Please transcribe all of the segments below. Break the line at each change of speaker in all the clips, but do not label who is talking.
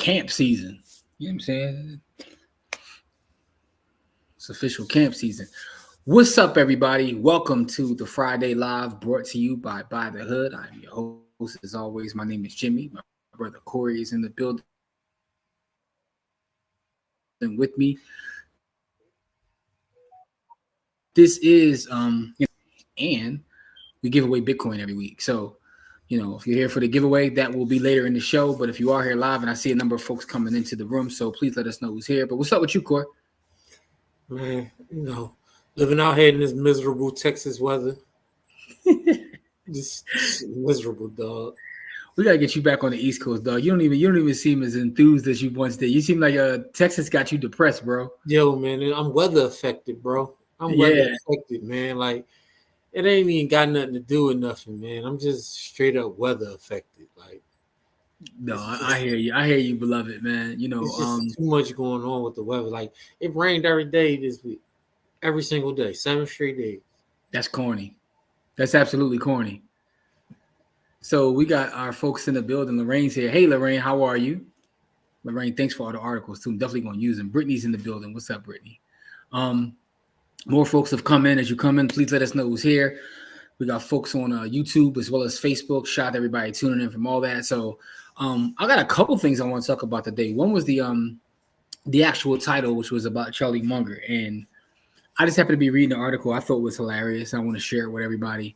camp season. You know what I'm saying? It's official camp season. What's up, everybody? Welcome to the Friday Live, brought to you by the Hood. I'm your host, as always. My name is Jimmy. My brother Corey is in the building with me. This is and we give away Bitcoin every week. So, if you're here for the giveaway, that will be later in the show. But if you are here live, and I see a number of folks coming into the room, so please let us know who's here. But what's up with you, Corey?
Man, living out here in this miserable Texas weather. just miserable, dog.
We gotta get you back on the East Coast, dog. You don't even seem as enthused as you once did. You seem like Texas got you depressed, bro.
Yo, man, I'm weather affected, bro. I'm weather affected, man. Like, it ain't even got nothing to do with nothing, man. I'm just straight up weather affected. Like,
no, I hear you. I hear you, beloved, man.
It's just too much going on with the weather. Like, it rained every day this week, every single day, 7 straight days.
That's corny. That's absolutely corny. So we got our folks in the building. Lorraine's here. Hey, Lorraine, how are you? Lorraine, thanks for all the articles too. I'm definitely gonna use them. Brittany's in the building. What's up, Brittany? More folks have come in. As you come in, please let us know who's here. We got folks on YouTube as well as Facebook. Shout out to everybody tuning in from all that. So I got a couple things I want to talk about today. One was the actual title, which was about Charlie Munger, and I just happened to be reading the article. I thought it was hilarious. I want to share it with everybody.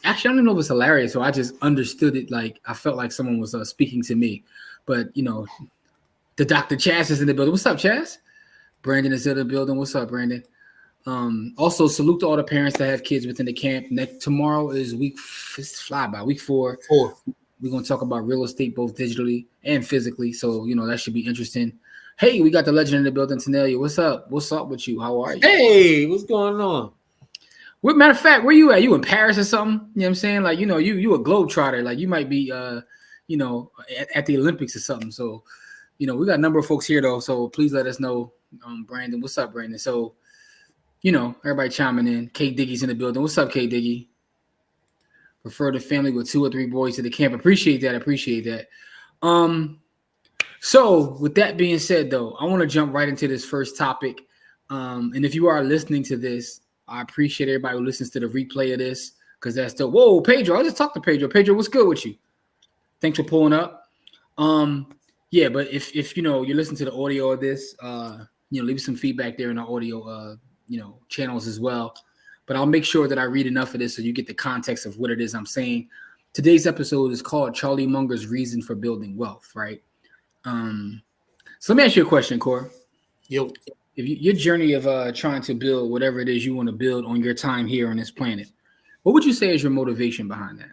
Actually, I don't know if it's hilarious, so I just understood it. Like, I felt like someone was speaking to me. But, the Dr. Chaz is in the building. What's up, Chaz? Brandon is in the building. What's up, Brandon? Also, salute to all the parents that have kids within the camp. Tomorrow is week 4. We're going to talk about real estate, both digitally and physically. So, that should be interesting. Hey, we got the legend in the building, Tanelia. What's up? What's up with you? How are you?
Hey, what's going on?
Matter of fact, where you at? You in Paris or something? You know what I'm saying? Like, you a globetrotter. Like, you might be, at the Olympics or something. So, we got a number of folks here, though. So please let us know. Brandon, what's up, Brandon? So, everybody chiming in. K Diggy's in the building. What's up, K Diggy? Prefer the family with 2 or 3 boys to the camp. Appreciate that. So with that being said, though, I want to jump right into this first topic. And if you are listening to this, I appreciate everybody who listens to the replay of this, because that's the Pedro. I just talked to Pedro. Pedro, what's good with you? Thanks for pulling up. Yeah, but if you listen to the audio of this, leave some feedback there in the audio channels as well. But I'll make sure that I read enough of this so you get the context of what it is I'm saying. Today's episode is called Charlie Munger's Reason for Building Wealth, right? So let me ask you a question, Cor.
Yo.
If your journey of trying to build whatever it is you want to build on your time here on this planet, what would you say is your motivation behind that?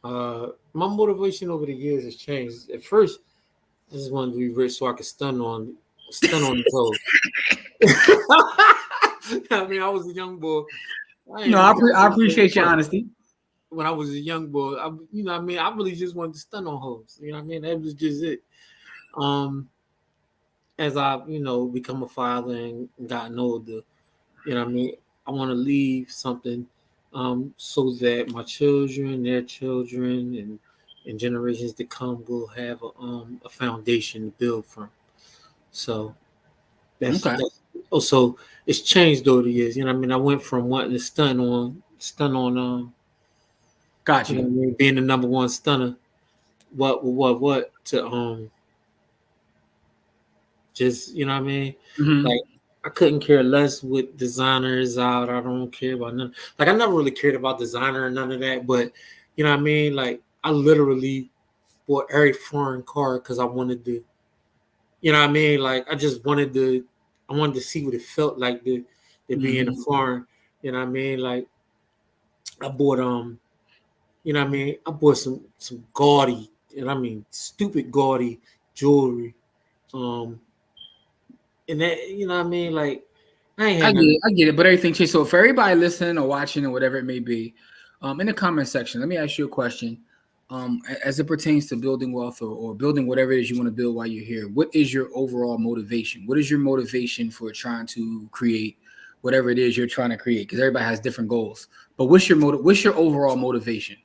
My motivation over the years has changed. At first, I just wanted to be rich so I could stun on the toes. I mean, I was a young boy.
I appreciate your honesty.
When I was a young boy, I really just wanted to stun on hoes. That was just it. As I, become a father and gotten older, I want to leave something so that my children, their children, and generations to come will have a foundation to build from. So that's
okay.
Also, it's changed over the years. I went from wanting to stun on
Got you.
Being the number one stunner. What to just
Mm-hmm.
Like, I couldn't care less with designers out. I don't care about none. Like, I never really cared about designer and none of that. But like, I literally bought every foreign car because I wanted to. Like, I just wanted to. I wanted to see what it felt like to be in a foreign. Like, I bought I bought some gaudy, stupid gaudy jewelry. And that, like, I
get it, but everything changed. So for everybody listening or watching or whatever it may be, in the comment section, let me ask you a question. As it pertains to building wealth or building whatever it is you want to build while you're here, what is your overall motivation? What is your motivation for trying to create whatever it is you're trying to create? Because everybody has different goals. But what's your overall motivation?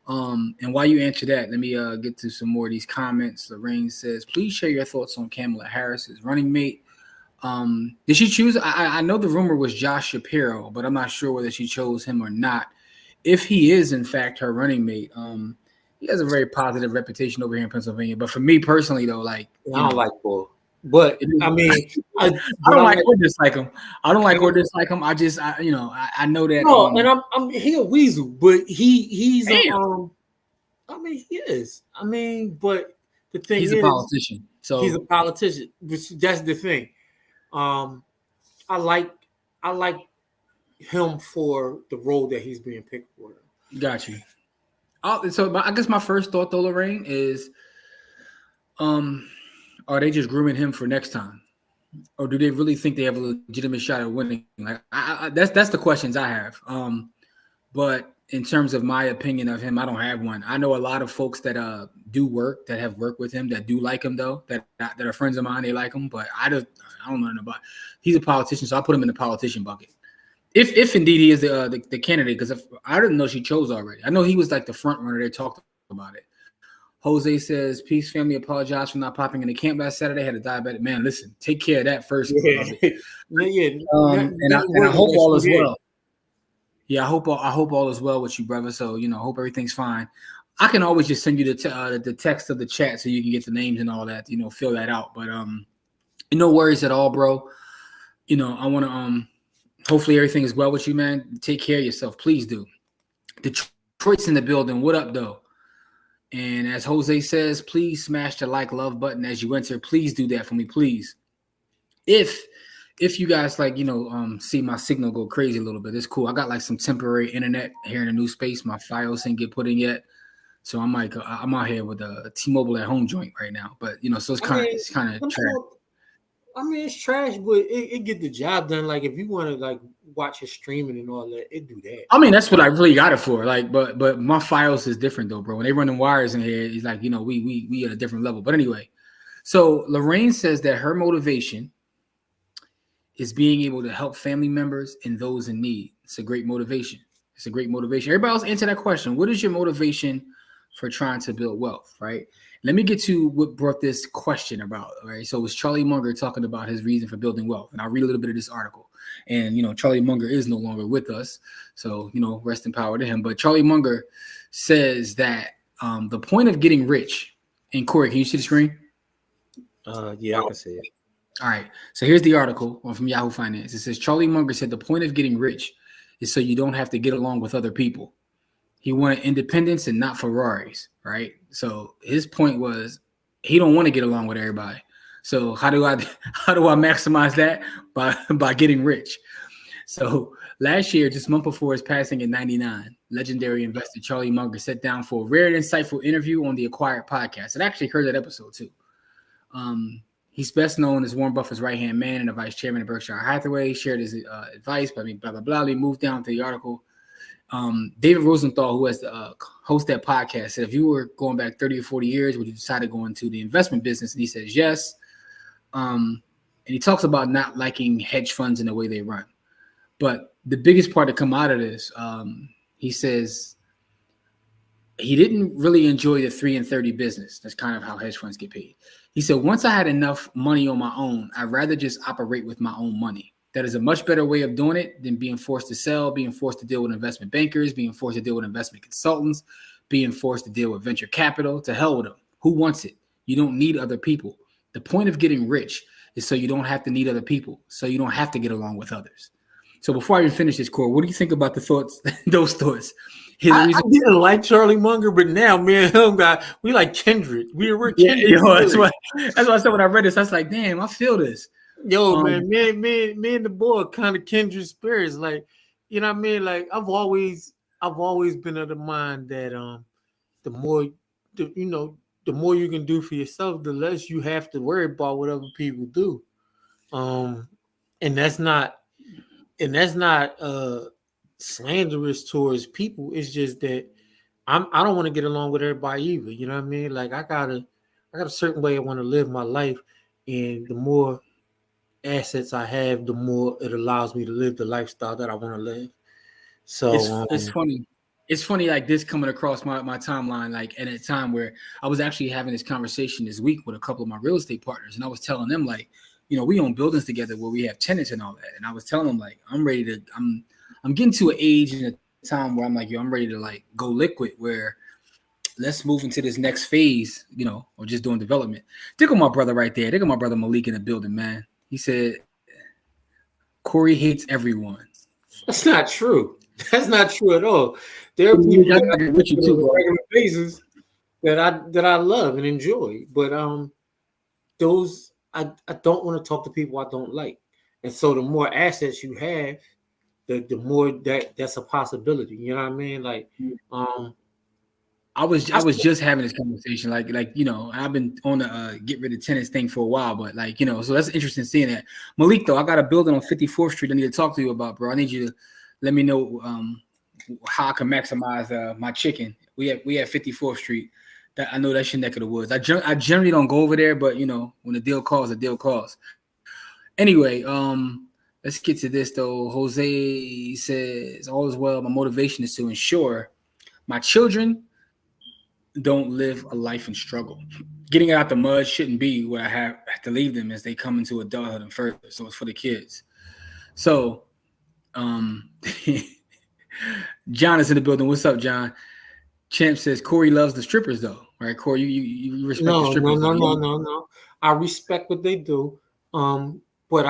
And while you answer that, let me get to some more of these comments. Lorraine says, please share your thoughts on Kamala Harris's running mate. Did she choose? I know the rumor was Josh Shapiro, but I'm not sure whether she chose him or not. If he is in fact her running mate, he has a very positive reputation over here in Pennsylvania. But for me personally, though, like
I don't like Bull, but I mean,
I don't like or dislike him. I don't like or dislike him. I just, I know that.
No, and I'm he a weasel, but he's
Damn.
I mean, he is. I mean, but the thing
He's
is,
a politician. So
he's a politician. That's the thing. I like him for the role that he's being picked for.
got you. So I guess my first thought, though, Lorraine, is, are they just grooming him for next time, or do they really think they have a legitimate shot at winning? Like, that's the questions I have. But in terms of my opinion of him, I don't have one. I know a lot of folks that that have worked with him, that do like him, though, that are friends of mine. They like him, but I don't know nothing about. He's a politician, so I put him in the politician bucket. If indeed he is the candidate, because I didn't know she chose already. I know he was like the front runner. They talked about it. Jose says, peace, family, apologize for not popping in the camp last Saturday. Had a diabetic. Man, listen, take care of that first.
Yeah.
And I hope all is well. Yeah, I hope all is well with you, brother. So, hope everything's fine. I can always just send you the text of the chat so you can get the names and all that, fill that out. But no worries at all, bro. I want to hopefully everything is well with you, man. Take care of yourself. Please do. Detroit's in the building. What up, though? And as Jose says, please smash the like, love button as you enter. Please do that for me, please. If you guys see my signal go crazy a little bit, it's cool. I got like some temporary internet here in the new space. My files didn't get put in yet, so I'm out here with a T-Mobile at home joint right now. But so it's kind of trash.
I mean, it's trash, but it get the job done. Like if you want to like watch his streaming and all that, it do that.
I mean, that's what I really got it for. Like, but my files is different though, bro. When they running wires in here, it's like we at a different level. But anyway, so Lorraine says that her motivation is being able to help family members and those in need. It's a great motivation. Everybody else answer that question. What is your motivation for trying to build wealth, right? Let me get to what brought this question about, right? So it was Charlie Munger talking about his reason for building wealth. And I'll read a little bit of this article. And, Charlie Munger is no longer with us. So, rest in power to him. But Charlie Munger says that the point of getting rich, and Corey, can you see the screen?
Yeah, I can see it.
All right. So here's the article from Yahoo Finance. It says Charlie Munger said the point of getting rich is so you don't have to get along with other people. He wanted independence and not Ferraris, right? So his point was he don't want to get along with everybody. So how do I maximize that? By getting rich. So last year, just a month before his passing at 99, legendary investor Charlie Munger sat down for a rare and insightful interview on the Acquired podcast. I actually heard that episode too. He's best known as Warren Buffett's right-hand man and the vice chairman of Berkshire Hathaway. Shared his advice, but blah, blah, blah. We moved down to the article. David Rosenthal, who has the host that podcast, said if you were going back 30 or 40 years, would you decide to go into the investment business? And he says yes. And he talks about not liking hedge funds and the way they run. But the biggest part to come out of this, he says he didn't really enjoy the 3 and 30 business. That's kind of how hedge funds get paid. He said, once I had enough money on my own, I'd rather just operate with my own money. That is a much better way of doing it than being forced to sell, being forced to deal with investment bankers, being forced to deal with investment consultants, being forced to deal with venture capital. To hell with them. Who wants it? You don't need other people. The point of getting rich is so you don't have to need other people, so you don't have to get along with others. So before I even finish this, Core, what do you think about the thoughts, those thoughts?
I didn't like Charlie Munger, but now me and him we like kindred. We're kindred.
That's what I said when I read this. I was like, damn, I feel this.
Yo, man, me and the boy kind of kindred spirits. Like, you know what I mean? Like, I've always been of the mind that the more you can do for yourself, the less you have to worry about what other people do. And that's not slanderous towards people. It's just that I don't want to get along with everybody either. You know what I mean? Like, I got a certain way I want to live my life, and the more assets I have, the more it allows me to live the lifestyle that I want to live. So
it's funny. it's funny like this coming across my timeline, like at a time where I was actually having this conversation this week with a couple of my real estate partners, and I was telling them like, we own buildings together where we have tenants and all that, and I was telling them like I'm getting to an age and a time where I'm like, I'm ready to like go liquid, where let's move into this next phase, or just doing development. Dig on my brother right there. Dig on my brother Malik in the building, man. He said Corey hates everyone.
That's not true. That's not true at all. There are people that I
with you too,
on a regular basis that I love and enjoy, but those I don't want to talk to people I don't like, and so the more assets you have, the more that's a possibility. You know what I mean? Like,
I was just having this conversation, like I've been on the get rid of tenants thing for a while, but like so that's interesting seeing that. Malik, though, I got a building on 54th Street I need to talk to you about, bro. I need you to let me know how I can maximize my chicken. We have 54th Street. That I know that's your neck of the woods. I generally don't go over there, but when the deal calls, the deal calls. Anyway, let's get to this though. Jose says, all is well. My motivation is to ensure my children don't live a life in struggle. Getting out the mud shouldn't be what I have to leave them as they come into adulthood and further. So it's for the kids. So, John is in the building. What's up, John? Champ says Corey loves the strippers, though, right? Corey, you respect the strippers?
No. I respect what they do, but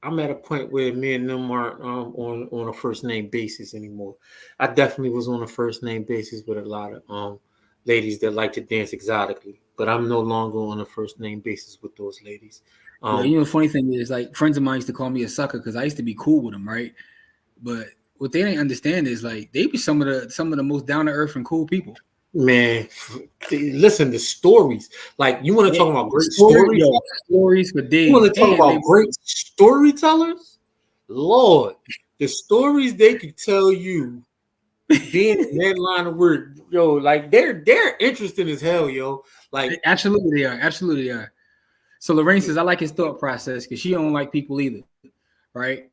I'm at a point where me and them aren't on a first name basis anymore. I definitely was on a first name basis with a lot of ladies that like to dance exotically, but I'm no longer on a first name basis with those ladies.
The funny thing is, like, friends of mine used to call me a sucker because I used to be cool with them, right? But what they didn't understand is like they be some of the most down to earth and cool people.
Man, listen to stories. Like, you want to talk about great stories?
Stories for days.
You want to talk about great storytellers? Lord, the stories they could tell you being in that line of work, yo, like they're interesting as hell, yo. Like,
absolutely they are. So Lorraine says I like his thought process because she don't like people either, right?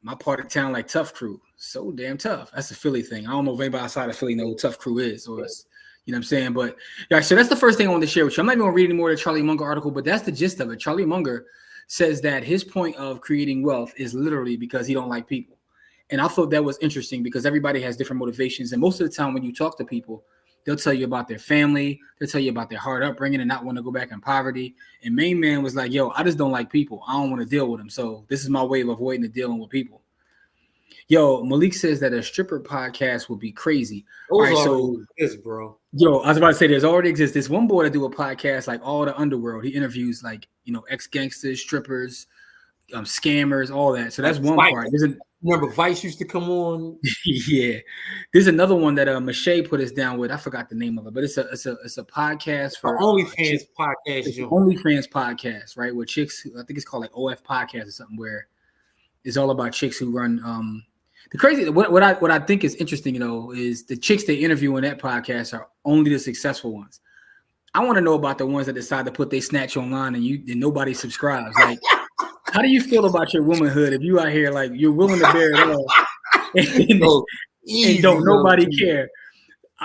My part of town like Tough Crew, so damn tough. That's a Philly thing. I don't know if anybody outside of Philly know who Tough Crew is, or it's, you know what I'm saying. But yeah, so that's the first thing I wanted to share with you. I'm not even gonna read any more of the Charlie Munger article, but that's the gist of it. Charlie Munger says that his point of creating wealth is literally because he don't like people, and I thought that was interesting because everybody has different motivations, and most of the time when you talk to people, they'll tell you about their family, they'll tell you about their hard upbringing and not want to go back in poverty. And Main Man was like, "Yo, I just don't like people. I don't want to deal with them. So this is my way of avoiding the dealing with people." Yo, Malik says that a stripper podcast would be crazy.
All right, so exist, bro.
Yo, I was about to say there's already exists. This one boy to do a podcast like all the underworld. He interviews like ex-gangsters, strippers, scammers, all that. So that's one part.
Remember Vice used to come on?
Yeah. There's another one that Mache put us down with. I forgot the name of it, but it's a podcast for
OnlyFans podcast.
OnlyFans podcast, right? Where chicks, I think it's called like OF podcast or something, where it's all about chicks who run the crazy. What I think is interesting, is the chicks they interview in that podcast are only the successful ones. I want to know about the ones that decide to put their snatch online and nobody subscribes. Like, how do you feel about your womanhood if you out here like you're willing to bear it all and don't nobody care?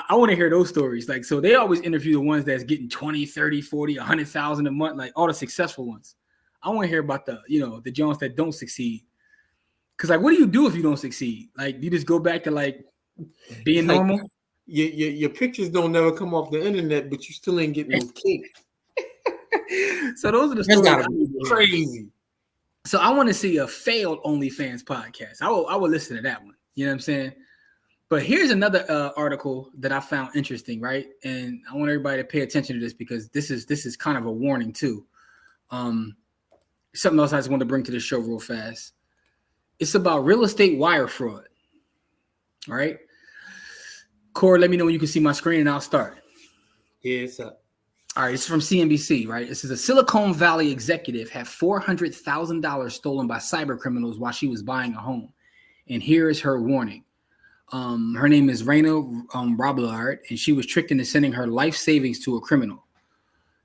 I want to hear those stories. Like, so they always interview the ones that's getting 20, 30, 40, 100,000 a month, like all the successful ones. I want to hear about the Jones that don't succeed. Cause like, what do you do if you don't succeed? Like, you just go back to like being normal.
Your pictures don't never come off the internet, but you still ain't getting no cake.
So those are the stories.
That's gotta be crazy.
So I want to see a failed OnlyFans podcast. I will listen to that one. You know what I'm saying? But here's another article that I found interesting, right? And I want everybody to pay attention to this because this is kind of a warning too. Something else I just want to bring to the show real fast. It's about real estate wire fraud. All right. Corey, let me know when you can see my screen and I'll start.
Yeah, it's up.
All right. It's from CNBC, right? It says a Silicon Valley executive had $400,000 stolen by cyber criminals while she was buying a home. And here is her warning. Her name is Raina Robillard, and she was tricked into sending her life savings to a criminal.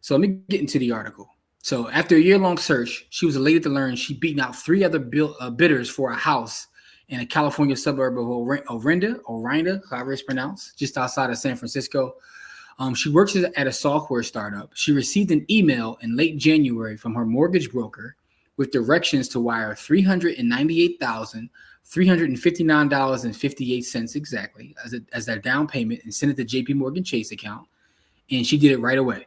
So let me get into the article. So after a year-long search, she was elated to learn she'd beaten out 3 other bidders for a house in a California suburb of Orinda, however it's pronounced, just outside of San Francisco. She works at a software startup. She received an email in late January from her mortgage broker with directions to wire $398,359.58 exactly as their down payment and send it to JP Morgan Chase account. And she did it right away.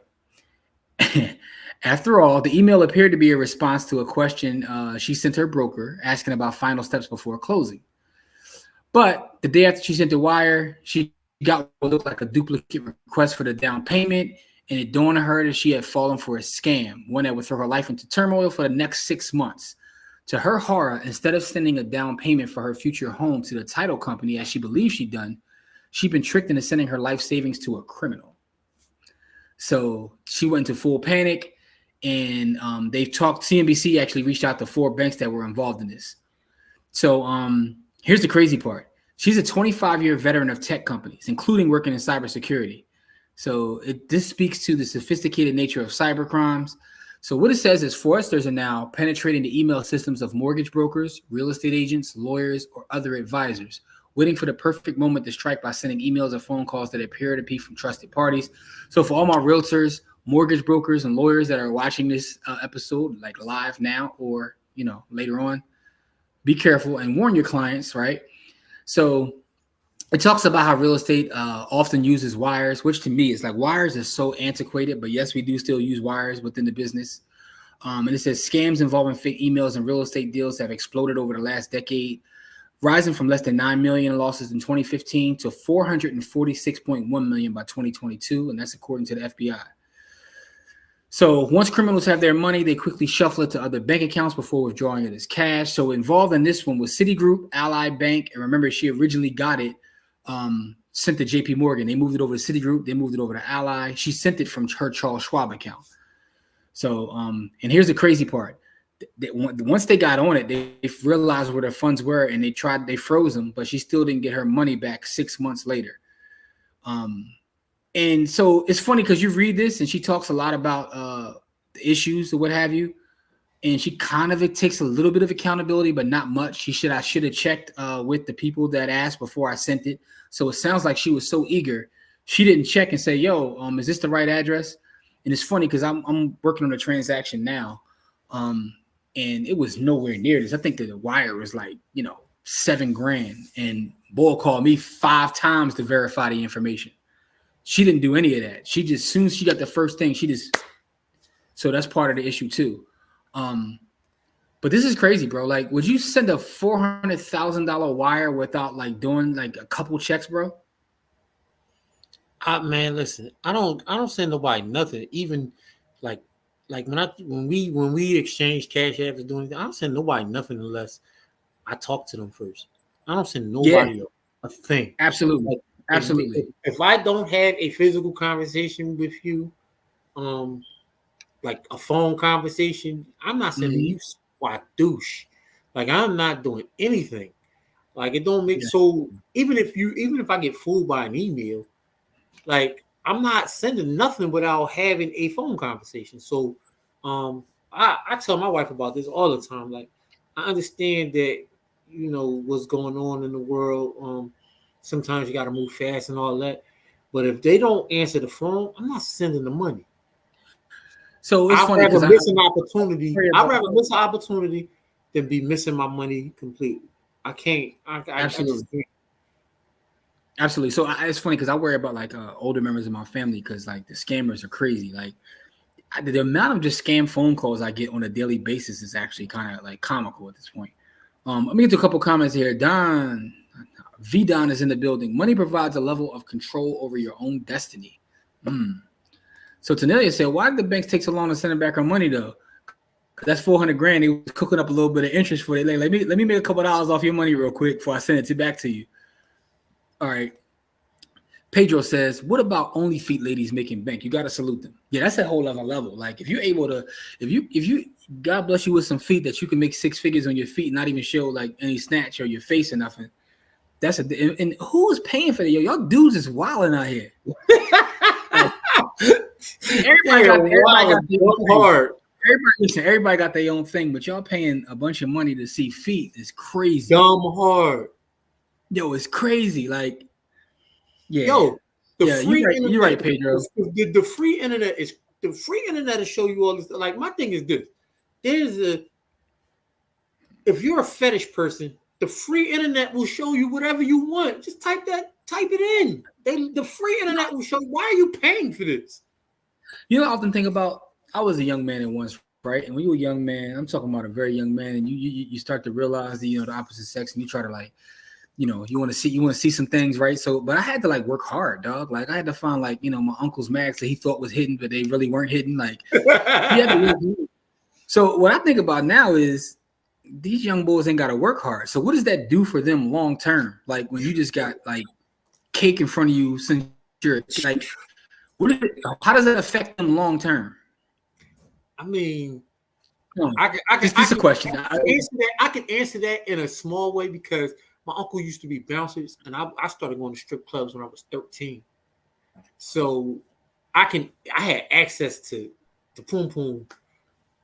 After all, the email appeared to be a response to a question she sent her broker asking about final steps before closing. But the day after she sent the wire, she got what looked like a duplicate request for the down payment, and it dawned on her that she had fallen for a scam, one that would throw her life into turmoil for the next 6 months. To her horror, instead of sending a down payment for her future home to the title company, as she believed she'd done, she'd been tricked into sending her life savings to a criminal. So she went into full panic, and CNBC actually reached out to 4 banks that were involved in this. So here's the crazy part. She's a 25-year veteran of tech companies, including working in cybersecurity. So this speaks to the sophisticated nature of cyber crimes. So what it says is fraudsters are now penetrating the email systems of mortgage brokers, real estate agents, lawyers, or other advisors, waiting for the perfect moment to strike by sending emails or phone calls that appear to be from trusted parties. So for all my realtors, mortgage brokers, and lawyers that are watching this episode, like live now or later on, be careful and warn your clients, right? So it talks about how real estate often uses wires, which to me is like wires is so antiquated, but yes, we do still use wires within the business. And it says scams involving fake emails and real estate deals have exploded over the last decade, rising from less than 9 million losses in 2015 to 446.1 million by 2022. And that's according to the FBI. So once criminals have their money, they quickly shuffle it to other bank accounts before withdrawing it as cash. So involved in this one was Citigroup, Ally Bank. And remember, she originally got it sent to JP Morgan. They moved it over to Citigroup. They moved it over to Ally. She sent it from her Charles Schwab account. So, and here's the crazy part. Once they got on it, they realized where their funds were and they froze them, but she still didn't get her money back 6 months later. And so it's funny because you read this and she talks a lot about the issues or what have you. And she it takes a little bit of accountability, but not much. I should have checked with the people that asked before I sent it. So it sounds like she was so eager. She didn't check and say, yo, is this the right address? And it's funny because I'm working on a transaction now. And it was nowhere near this. I think that the wire was like, $7,000. And Bull called me 5 times to verify the information. She didn't do any of that. She just, as soon as she got the first thing, so that's part of the issue too. But this is crazy, bro. Like, would you send a $400,000 wire without like doing like a couple checks, bro?
Man, listen, I don't send nobody nothing. Even like when we exchange cash after doing anything, I don't send nobody nothing unless I talk to them first. I don't send nobody a thing.
Absolutely. Absolutely.
If I don't have a physical conversation with you, like a phone conversation, I'm not sending you squat douche. Like I'm not doing anything. Like it don't make so even if I get fooled by an email, like I'm not sending nothing without having a phone conversation. So I tell my wife about this all the time. Like I understand that what's going on in the world. Sometimes you got to move fast and all that. But if they don't answer the phone, I'm not sending the money.
So it's funny because
I'd rather miss an opportunity than be missing my money completely. I can't.
Absolutely. Absolutely. So it's funny because I worry about like older members of my family because like the scammers are crazy. Like the amount of just scam phone calls I get on a daily basis is actually kind of like comical at this point. Let me get to a couple comments here. Don is in the building. Money provides a level of control over your own destiny. So Tanelia said, why did the banks take so long to send back our money though? That's $400,000. They was cooking up a little bit of interest for it. Like, let me make a couple dollars off your money real quick before I send it back to you. All right. Pedro says, what about only feet ladies making bank? You got to salute them. Yeah, that's a whole other level. Like if you're able to, if you, God bless you with some feet that you can make 6 figures on your feet, and not even show like any snatch or your face or nothing. And who's paying for that? Yo, y'all dudes is wilding out here. Everybody got
hard.
everybody got their own thing, but y'all paying a bunch of money to see feet is crazy.
Dumb hard.
Yo, it's crazy. Like, yeah.
Yo, the
Yeah,
free internet.
You're right, Pedro.
The free internet is to show you all this. Like, my thing is this. If you're a fetish person, the free internet will show you whatever you want. Just type it in. The free internet will show you. Why are you paying for this?
You know, I often think about, I was a young man at once, right? And when you're a young man, I'm talking about a very young man, and you start to realize the, the opposite sex, and you try to like, you want to see some things, right? So, but I had to like work hard, dog. Like I had to find like, my uncle's mags that he thought was hidden, but they really weren't hidden. Like, so what I think about now is these young boys ain't got to work hard. So what does that do for them long term? Like when you just got like cake in front of you since you're like, how does that affect them long term?
I mean,
this is a question.
I can answer that in a small way because my uncle used to be bouncers, and I started going to strip clubs when I was 13. So I had access to the poom poom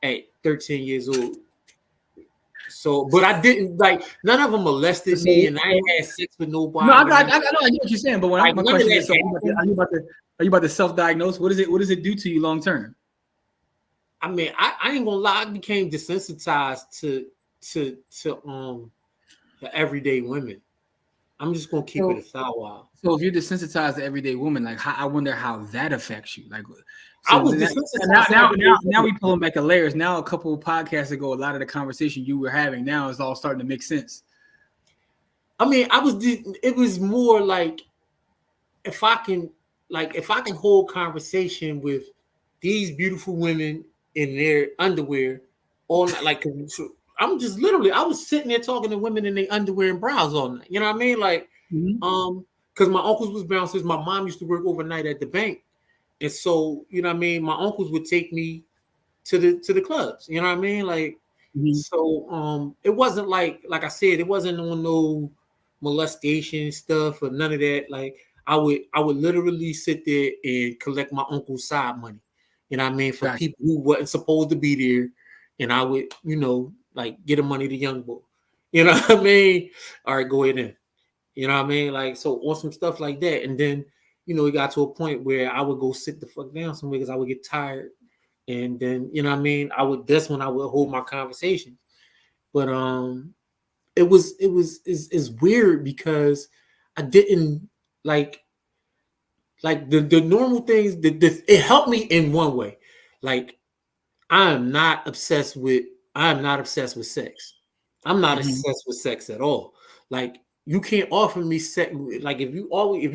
at 13 years old. So, but I didn't like none of them molested me, and I ain't had sex with nobody.
No, I know what you're saying, but my question is: are you about to self-diagnose? What does it do to you long term?
I mean, I ain't gonna lie. I became desensitized to the everyday women. I'm just gonna keep it a thou.
So if you're desensitized to everyday women, like I wonder how that affects you. Like,
I was desensitized.
Now we pulling back the layers. Now a couple of podcasts ago, a lot of the conversation you were having now is all starting to make sense.
I mean, it was more like if I can hold conversation with these beautiful women in their underwear all night, like I'm just literally I was sitting there talking to women in their underwear and bras all night. You know what I mean? Like, because my uncles was bouncers. My mom used to work overnight at the bank. And so, you know what I mean? My uncles would take me to the clubs. You know what I mean? Like, so it wasn't like I said, it wasn't on no molestation stuff or none of that. Like I would literally sit there and collect my uncle's side money. You know what I mean? For people who wasn't supposed to be there. And I would, like get the money to young boy. You know what I mean? All right, go ahead in. You know what I mean? Like, so on some stuff like that. And then, it got to a point where I would go sit the fuck down somewhere because I would get tired. And then, you know what I mean? That's when I would hold my conversations. But it's weird because I didn't like the normal things it helped me in one way. Like I'm not obsessed with sex. I'm not obsessed with sex at all. Like you can't offer me sex. Like if you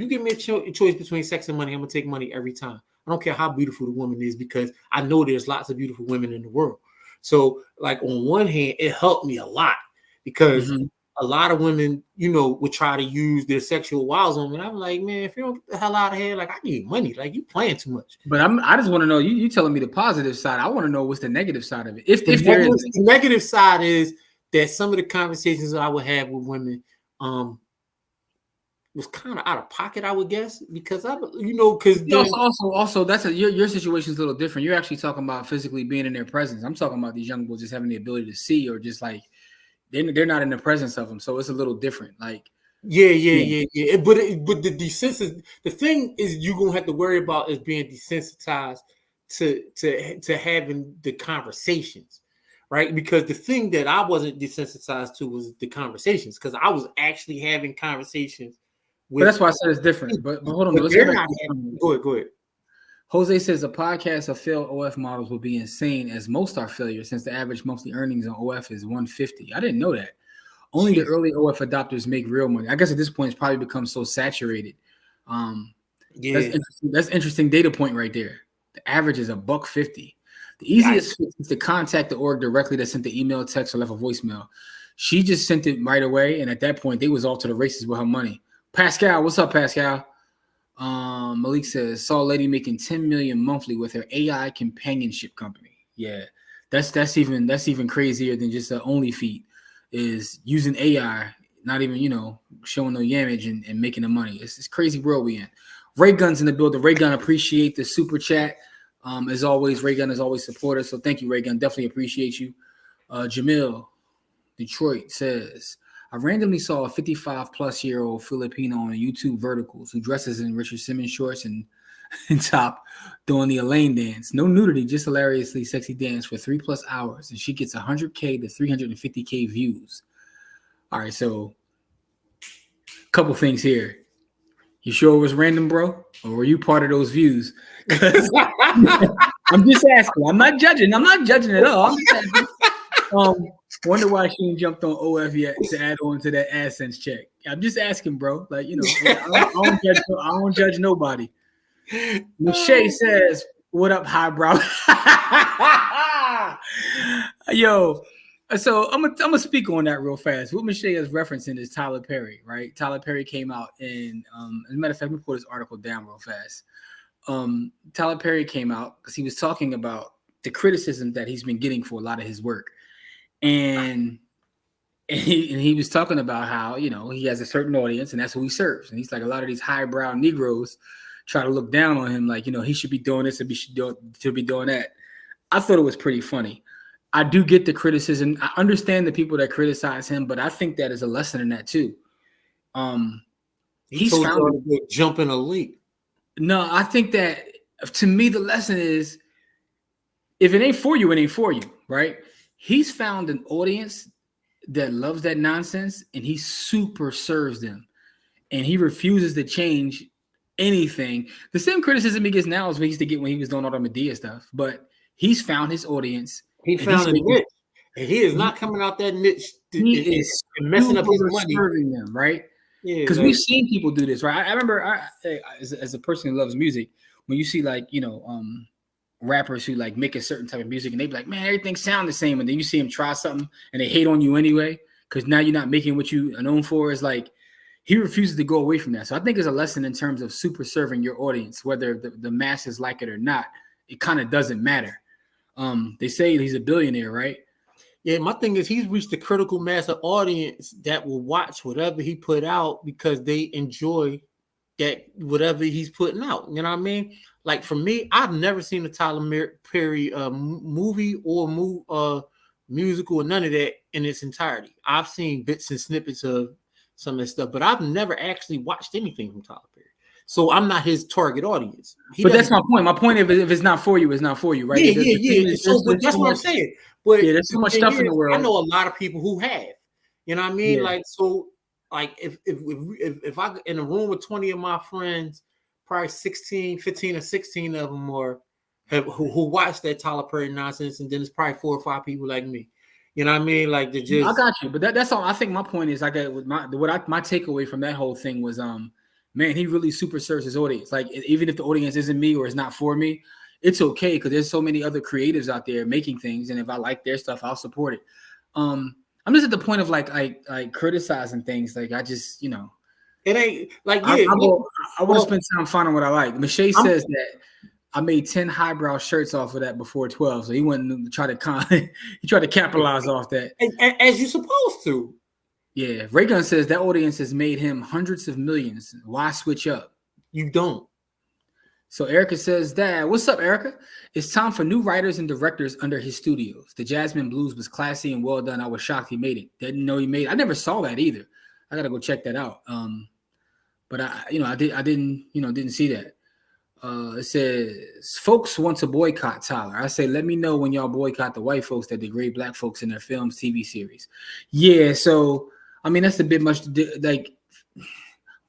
give me a choice between sex and money, I'm gonna take money every time. I don't care how beautiful the woman is because I know there's lots of beautiful women in the world. So like on one hand, it helped me a lot because a lot of women, would try to use their sexual wiles on me. I'm like, man, if you don't get the hell out of here, like I need money. Like you playing too much.
But I just want to know, you telling me the positive side. I want to know what's the negative side of it. If
the
there is
the negative side is that some of the conversations I would have with women was kind of out of pocket, I would guess, because
also that's your situation is a little different. You're actually talking about physically being in their presence. I'm talking about these young boys just having the ability to see or just like they're not in the presence of them, so it's a little different. Like
yeah. But the thing is you're gonna have to worry about is being desensitized to having the conversations, right? Because the thing that I wasn't desensitized to was the conversations, because I was actually having conversations.
But that's why I said it's different. But hold on,
go ahead.
Jose says a podcast of failed OF models will be insane, as most are failures, since the average monthly earnings on OF is $150. I didn't know that. Only the early OF adopters make real money. I guess at this point it's probably become so saturated. That's interesting data point right there. The average is $150. The easiest is to contact the org directly that sent the email, text, or left a voicemail. She just sent it right away, and at that point they was all to the races with her money. Pascal, what's up, Pascal? Malik says saw a lady making $10 million monthly with her AI companionship company. Yeah, that's even crazier than just the only feat is using AI, not even showing no image and making the money. It's this crazy world we in. Ray Gun's in the building. Ray Gun, appreciate the super chat. As always, Ray Gun is always supportive. So thank you, Ray Gun. Definitely appreciate you. Jamil, Detroit says, I randomly saw a 55-plus-year-old Filipino on YouTube verticals who dresses in Richard Simmons shorts and top doing the Elaine dance. No nudity, just hilariously sexy dance for 3+ hours. And she gets 100K to 350K views. All right, so a couple things here. You sure it was random, bro? Or were you part of those views? I'm just asking. I'm not judging. I'm not judging at all. I'm just asking. Wonder why she ain't jumped on OF yet to add on to that AdSense check. I'm just asking, bro. Like, you know, I don't judge nobody. Michelle says, "What up, highbrow?" Yo, so I'm gonna speak on that real fast. What Michelle is referencing is Tyler Perry, right? Tyler Perry came out and, as a matter of fact, let me pull this article down real fast. Tyler Perry came out because he was talking about the criticism that he's been getting for a lot of his work. And he was talking about how, you know, he has a certain audience and that's who he serves. And he's like, a lot of these highbrow Negroes try to look down on him like, you know, he should be doing this and should be doing that. I thought it was pretty funny. I do get the criticism. I understand the people that criticize him, but I think that is a lesson in that too.
He's found to jump in a league.
No, I think that to me, the lesson is if it ain't for you, it ain't for you, right? He's found an audience that loves that nonsense and he super serves them and he refuses to change anything. The same criticism he gets now is what he used to get when he was doing all the Medea stuff, but he's found his audience.
He found a niche and he is not coming out that niche.
He is messing up his money. Serving them, right? Yeah, because we've seen people do this, right? I remember as a person who loves music, when you see like, you know, rappers who like make a certain type of music and they be like, man, everything sounds the same. And then you see them try something and they hate on you anyway, because now you're not making what you are known for. Is like, he refuses to go away from that. So I think it's a lesson in terms of super serving your audience, whether the masses like it or not. It kind of doesn't matter. They say he's a billionaire, right?
Yeah, my thing is he's reached a critical mass of audience that will watch whatever he put out because they enjoy that whatever he's putting out. You know what I mean? Like for me, I've never seen a Tyler Perry movie or musical or none of that in its entirety. I've seen bits and snippets of some of this stuff, but I've never actually watched anything from Tyler Perry. So I'm not his target audience.
But that's my point. My point, if it's not for you, it's not for you, right?
Yeah. So that's what I'm saying. But
yeah, there's so much stuff in the world.
I know a lot of people who have. You know what I mean? Yeah. Like, so, like, if I in a room with 20 of my friends, probably 15 or 16 of them who watch that Tyler Perry nonsense, and then it's probably 4 or 5 people like me. You know what I mean? Like, they just.
I got you, but that's all. I think my point is, I got with my takeaway from that whole thing was, man, he really super serves his audience. Like, even if the audience isn't me or it's not for me, it's okay because there's so many other creatives out there making things, and if I like their stuff, I'll support it. I'm just at the point of like criticizing things. Like, I just, you know,
it ain't like
I want to spend time finding what I like. Michelle says that I made 10 highbrow shirts off of that before 12, so he went to try to he tried to capitalize off that,
as you're supposed to.
Yeah, Raygun says that audience has made him hundreds of millions. Why switch up?
You don't.
So Erica says, Dad, what's up, Erica? It's time for new writers and directors under his studios. The Jasmine Blues was classy and well done. I was shocked he made it. Didn't know he made it. I never saw that either. I gotta go check that out. But I didn't see that. It says, folks want to boycott Tyler. I say, let me know when y'all boycott the white folks that degrade black folks in their films, TV series. Yeah, so I mean that's a bit much. Like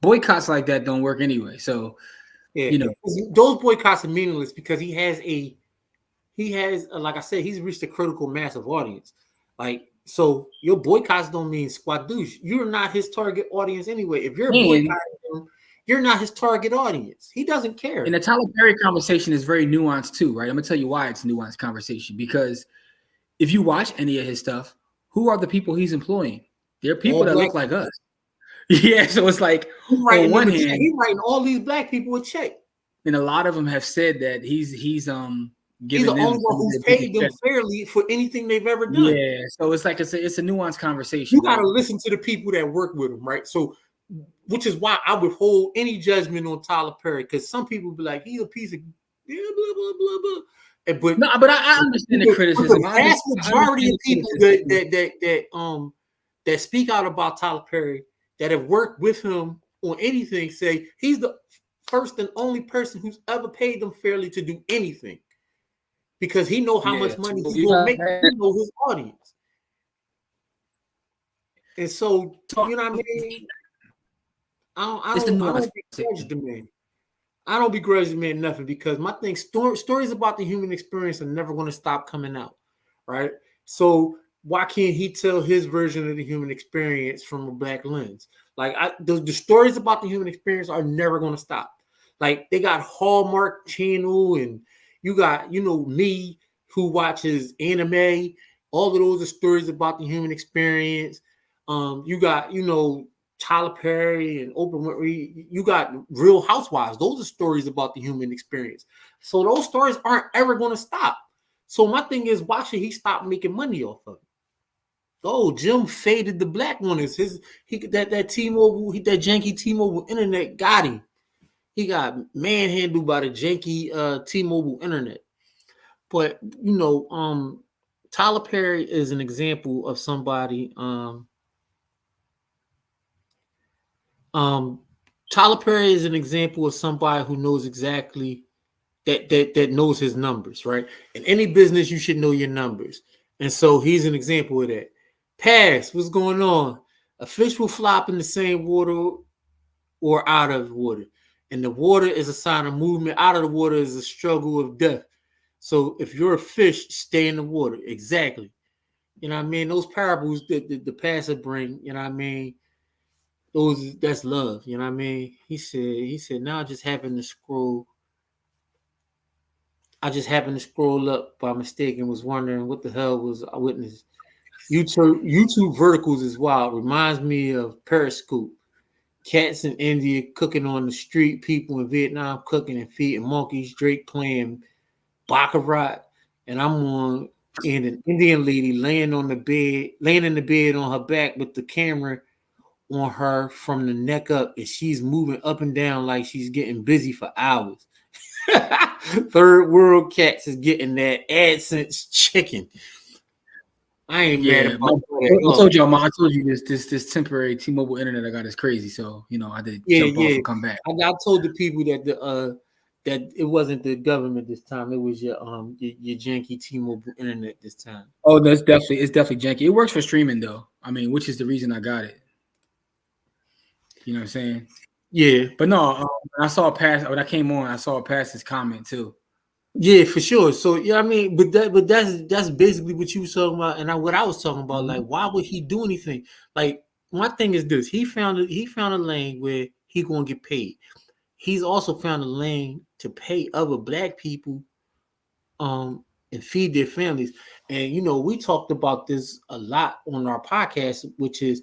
boycotts like that don't work anyway. So.
Yeah, you know, those boycotts are meaningless because he has like I said, he's reached a critical mass of audience. Like, so your boycotts don't mean squadouche. You're not his target audience anyway. If you're boycotting him, you're not his target audience. He doesn't care.
And the Tyler Perry conversation is very nuanced too, right? I'm gonna tell you why it's a nuanced conversation, because if you watch any of his stuff, who are the people he's employing? They're people that look like us. Yeah, so it's like on one hand,
he's writing all these black people a check,
and a lot of them have said that he's giving
the only one who's paid them fairly for anything they've ever done.
Yeah, so it's like it's a nuanced conversation.
You got to listen to the people that work with him, right? So, which is why I withhold any judgment on Tyler Perry, because some people be like, he's a piece of blah blah blah blah. But
No, but I understand the
but the
criticism.
vast
I
majority
understand
of
the
people
criticism.
that speak out about Tyler Perry that have worked with him on anything say he's the first and only person who's ever paid them fairly to do anything because he know how
Yeah.
much money
So
he's
you
gonna
got
make. He know his audience, and so you know what I mean. I
it's the
don't I
nuance.
don't begrudge the man. I don't begrudge the man nothing because my thing stories about the human experience are never going to stop coming out, right? So why can't he tell his version of the human experience from a black lens? Like the stories about the human experience are never going to stop. Like they got Hallmark Channel, and you got me who watches anime. All of those are stories about the human experience. You got Tyler Perry and Oprah Winfrey. You got Real Housewives. Those are stories about the human experience. So those stories aren't ever going to stop. So my thing is, why should he stop making money off of it? Oh, Jim faded the black one. Is that T-Mobile, that janky T-Mobile internet got him. He got manhandled by the janky T-Mobile internet. But Tyler Perry is an example of somebody. Tyler Perry is an example of somebody who knows exactly that knows his numbers, right? In any business, you should know your numbers, and so he's an example of that. Pass, what's going on? A fish will flop in the same water or out of water, and the water is a sign of movement. Out of the water is a struggle of death. So if you're a fish, stay in the water. Exactly. You know what I mean? Those parables that the pastor bring, you know what I mean? That's love, you know what I mean? He said, now I just happened to scroll up by mistake and was wondering what the hell was I witnessed. YouTube verticals is wild. Reminds me of Periscope. Cats in India cooking on the street, people in Vietnam cooking and feeding monkeys, Drake playing Baccarat, and I'm on and an Indian lady laying in the bed on her back with the camera on her from the neck up, and she's moving up and down like she's getting busy for hours. Third world cats is getting that AdSense chicken. I ain't mad
Yeah,
about that at
I
all.
told you, I told you this temporary T-Mobile internet I got is crazy. So I did
Yeah,
jump off
yeah.
and come back.
I told the people that that it wasn't the government this time. It was your janky T-Mobile internet this time.
Oh, that's definitely janky. It works for streaming though. I mean, which is the reason I got it. You know what I'm saying?
Yeah,
But no, when I saw it pass when I came on, I saw it pass his comment too.
yeah, for sure. So yeah, I mean, but that's basically what you was talking about, and what I was talking about. Like, why would he do anything? Like, my thing is this: he found a lane where he gonna get paid. He's also found a lane to pay other black people and feed their families. And we talked about this a lot on our podcast, which is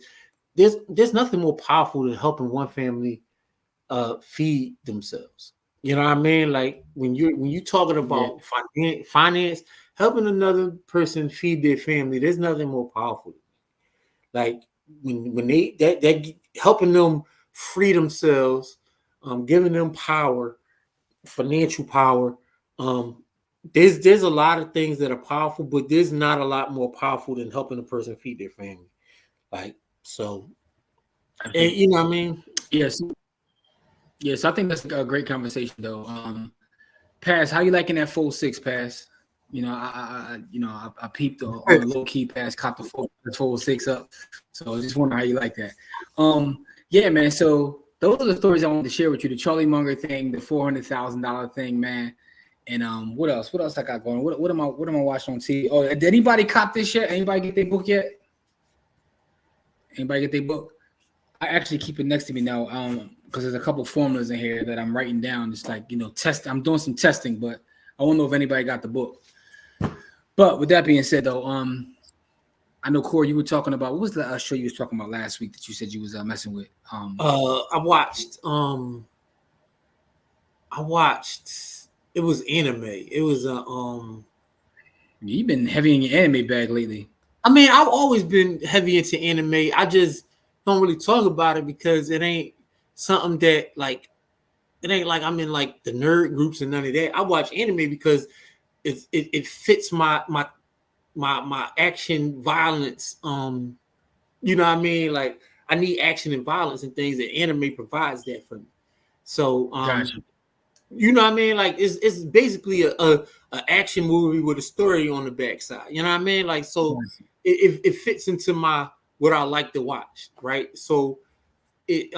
there's nothing more powerful than helping one family feed themselves. You know what I mean? Like when you talking
Yeah,
about finance, helping another person feed their family, there's nothing more powerful. Like when they that helping them free themselves, giving them power, financial power. Um, there's a lot of things that are powerful, but there's not a lot more powerful than helping a person feed their family. Like so, and you know what I mean?
yes, yes. I think that's a great conversation though. Pass, how you liking that full six pass? I peeped on the low key pass, caught the full six up. So I just wonder how you like that. Yeah, man. So those are the stories I wanted to share with you. The Charlie Munger thing, the $400,000 thing, man. And what else? What else I got going? What am I watching on TV? Oh, did anybody cop this yet? Anybody get their book yet? Anybody get their book? I actually keep it next to me now, because there's a couple formulas in here that I'm writing down. It's like test. I'm doing some testing, but I don't know if anybody got the book. But with that being said, though, I know Corey, you were talking about what was the show you was talking about last week that you said you was messing with?
I watched. I watched. It was anime. It was
You've been heavy in your anime bag lately.
I mean, I've always been heavy into anime. I just don't really talk about it because it ain't something that like it ain't like I'm in like the nerd groups and none of that. I watch anime because it fits my action violence. You know what I mean? Like I need action and violence and things, and anime provides that for me. So
Gotcha.
you know what I mean? Like it's basically a action movie with a story on the backside. You know what I mean? Like so it fits into my what I like to watch, right? So it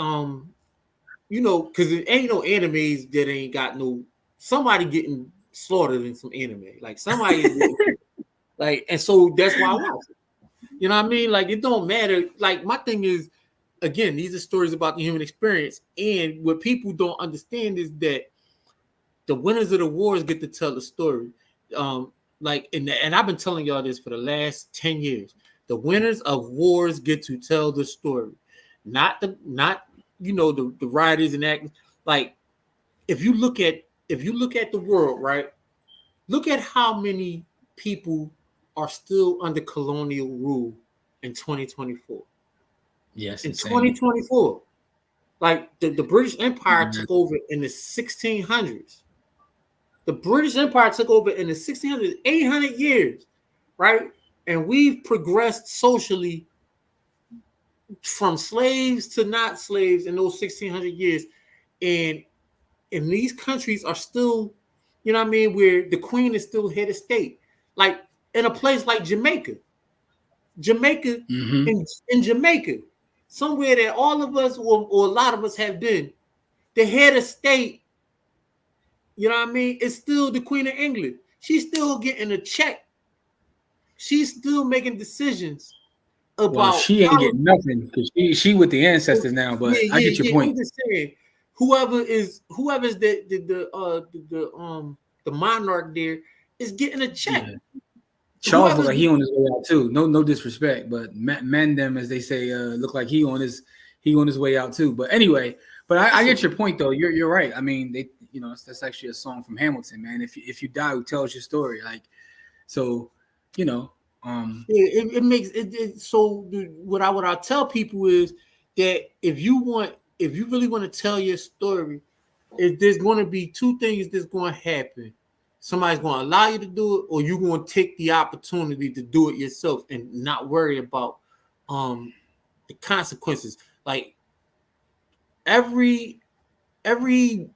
you know, because it ain't no animes that ain't got no somebody getting slaughtered in some anime. Like somebody is getting like, and so that's why I watch it. You know what I mean? Like it don't matter. Like my thing is, again, these are stories about the human experience, and what people don't understand is that the winners of the wars get to tell the story. Like, and I've been telling y'all this for the last 10 years. The winners of wars get to tell the story, not you know the writers and actors. Like, if you look at the world, right? Look at how many people are still under colonial rule in 2024.
Yes,
In
insane.
2024, like the British Empire took over in the 1600s. The British Empire took over in the 1600s, 800 years, right? And we've progressed socially from slaves to not slaves in those 1600 years. And these countries are still, you know what I mean, where the queen is still head of state. Like in a place like Jamaica,
Mm-hmm.
in Jamaica, somewhere that all of us or a lot of us have been, the head of state, you know what I mean, is still the Queen of England. She's still getting a check. She's still making decisions
Well,
about
she ain't
policy.
getting nothing because she with the ancestors now. But I get your
Yeah. I'm
point.
just saying, whoever's the monarch there is getting a check.
Yeah. Charles look
Whoever's
like he on his way out too. No disrespect, but Mandem, as they say, look like he on his way out too. But anyway, but I get your point though. You're right. I mean, they that's actually a song from Hamilton, man. If you die, who tells your story? Like so, you know,
it makes it so what I tell people is that if you really want to tell your story, there's going to be two things that's going to happen. Somebody's going to allow you to do it, or you're going to take the opportunity to do it yourself and not worry about the consequences. Like every every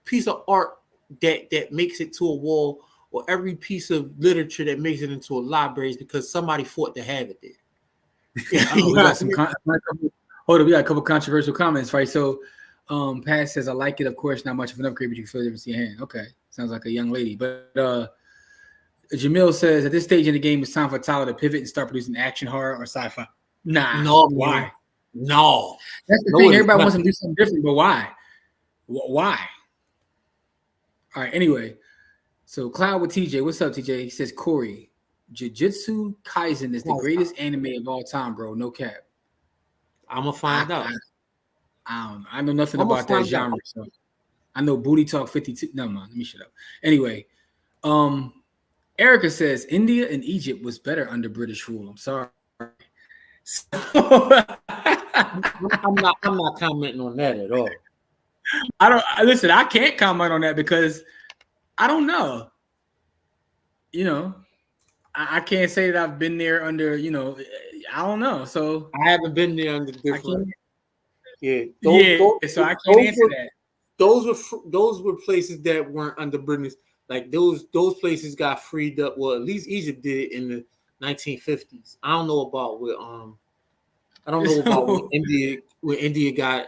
piece of art that makes it to a wall, or every piece of literature that makes it into a library is because somebody fought to have it there.
oh,
You
we
know
got
what I
some.
mean?
Hold on, we got a couple controversial comments, right? So, Pat says, "I like it. Of course, not much of an upgrade, but you can feel the difference in your hand." Okay, sounds like a young lady. But Jamil says, "At this stage in the game, it's time for Tyler to pivot and start producing action, horror, or sci-fi." Nah,
No, man.
why?
No.
That's the
No,
thing.
it is
Everybody
not.
wants him to do something different, but why? Why? All right. Anyway, so Cloud with TJ. What's up, TJ? He says, Corey, Jujutsu Kaisen is the greatest anime of all time, bro. No cap.
I'm gonna
I,
find out.
I, I don't know. I know nothing
I'm gonna
about that
find out.
genre. So I know Booty Talk 52. No, man, let me shut up. Anyway, um, Erica says India and Egypt was better under British rule. I'm sorry.
I'm not commenting on that at all.
I don't listen. I can't comment on that because I don't know. You know, I can't say that I've been there under. I don't know. So
I haven't been there under
I
different.
can't.
Yeah,
Yeah, so I can't
those
answer
were
that.
those were places that weren't under British. Like those places got freed up. Well, at least Egypt did in the 1950s. I don't know about with I don't know about
So,
when India got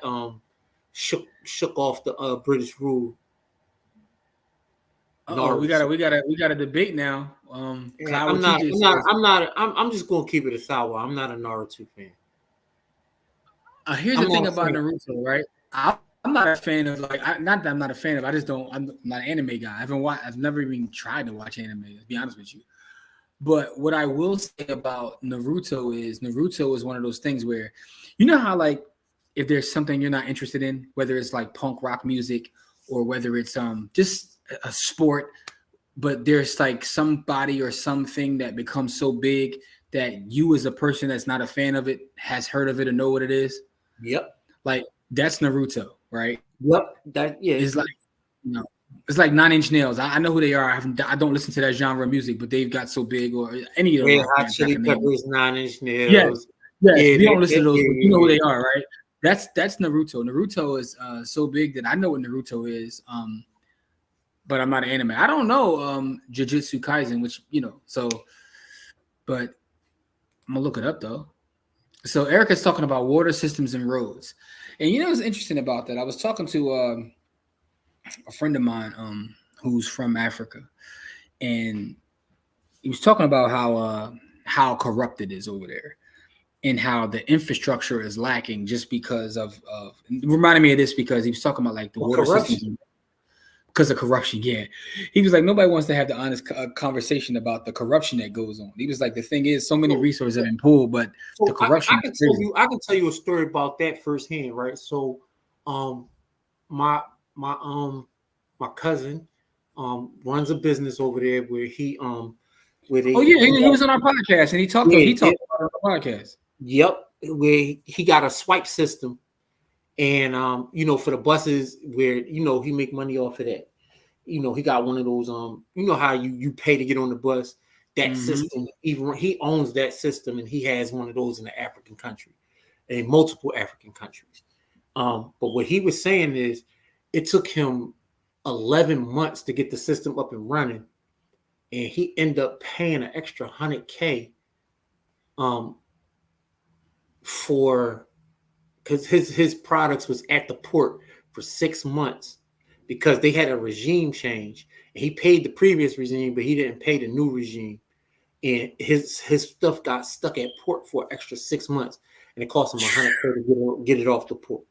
shook off the British rule.
we
Naruto.
got a debate now.
Yeah,
Cloud with TJ says,
I'm just gonna keep it a sour. I'm not a Naruto fan.
here's
I'm
the
not
thing
a
about
fan.
Naruto, right? I'm not a fan of not that I'm not a fan of. I just don't. I'm not an anime guy. I haven't watched. I've never even tried to watch anime. To be honest with you. But what I will say about Naruto is one of those things where, you know how like if there's something you're not interested in, whether it's like punk rock music or whether it's just a sport, but there's like somebody or something that becomes so big that you as a person that's not a fan of it has heard of it or know what it is.
Yep.
Like that's Naruto, right?
Yep. That yeah.
It's like It's like 9 Inch Nails. I know who they are. I don't listen to that genre of music, but they've got so big, or any of the
Red
rock
Hot
bands I
Chili
can name.
Peppers, 9 Inch
Yes,
Nails.
yes.
Yeah,
We don't listen to those, but you know who
yeah.
they are, right? That's Naruto. Naruto is so big that I know what Naruto is. But I'm not an anime. I don't know Jujutsu Kaisen, which so, but I'm gonna look it up though. So Erica's talking about water systems and roads, and what's interesting about that? I was talking to a friend of mine who's from Africa, and he was talking about how corrupt it is over there, and how the infrastructure is lacking just because of reminded me of this because he was talking about like the water systems because of corruption. Yeah, he was like, nobody wants to have the honest conversation about the corruption that goes on. He was like, the thing is, so many resources have been pulled, but the corruption.
I can tell you a story about that firsthand, right? So, my my cousin runs a business over there where he where they.
Oh yeah, he was on our podcast and he talked about our podcast.
Yep, where he got a swipe system. And for the buses where he make money off of that. He got one of those how you pay to get on the bus. That system, even he owns that system, and he has one of those in the African country, in multiple African countries. But what he was saying is, it took him 11 months to get the system up and running, and he ended up paying an extra $100K for. Because his products was at the port for 6 months because they had a regime change. And he paid the previous regime, but he didn't pay the new regime. And his stuff got stuck at port for an extra 6 months, and it cost him $100K to get it off the port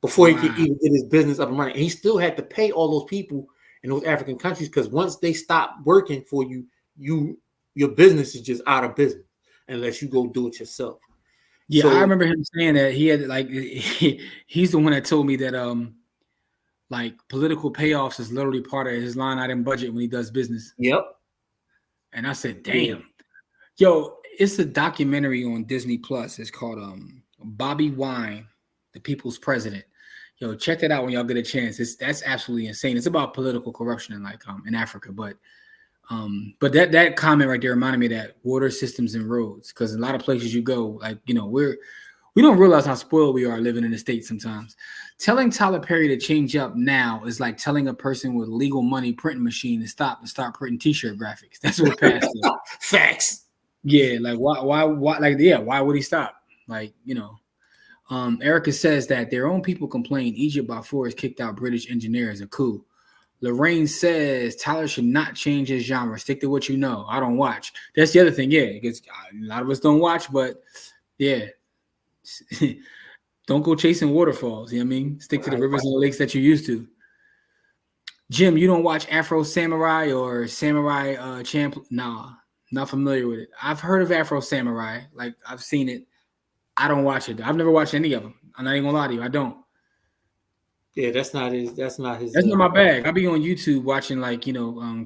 before he could even get his business up and running. And he still had to pay all those people in those African countries because once they stop working for you, your business is just out of business unless you go do it yourself.
Yeah, I remember him saying that he had he's the one that told me that like political payoffs is literally part of his line item budget when he does business.
Yep.
And I said, damn. Yeah. Yo, it's a documentary on Disney Plus. It's called Bobby Wine, the People's President. Yo, check that out when y'all get a chance. That's absolutely insane. It's about political corruption in Africa, but that comment right there reminded me of that water systems and roads, because a lot of places you go, we don't realize how spoiled we are living in the States sometimes. Telling Tyler Perry to change up now is like telling a person with legal money printing machine to stop and start printing t-shirt graphics. That's what passed is.
Facts.
Yeah, like why why would he stop? Erica says that their own people complain Egypt by force kicked out British engineers, a coup. Lorraine says Tyler should not change his genre. Stick to what you know. I don't watch. That's the other thing. Yeah, because a lot of us don't watch, but yeah. Don't go chasing waterfalls. You know what I mean? Stick to the rivers and the lakes that you're used to. Jim, you don't watch Afro Samurai or Samurai Champ? Nah, not familiar with it. I've heard of Afro Samurai. Like, I've seen it. I don't watch it. I've never watched any of them. I'm not even gonna lie to you. I don't.
Yeah, that's not his. That's not
my bag. I'll be on YouTube watching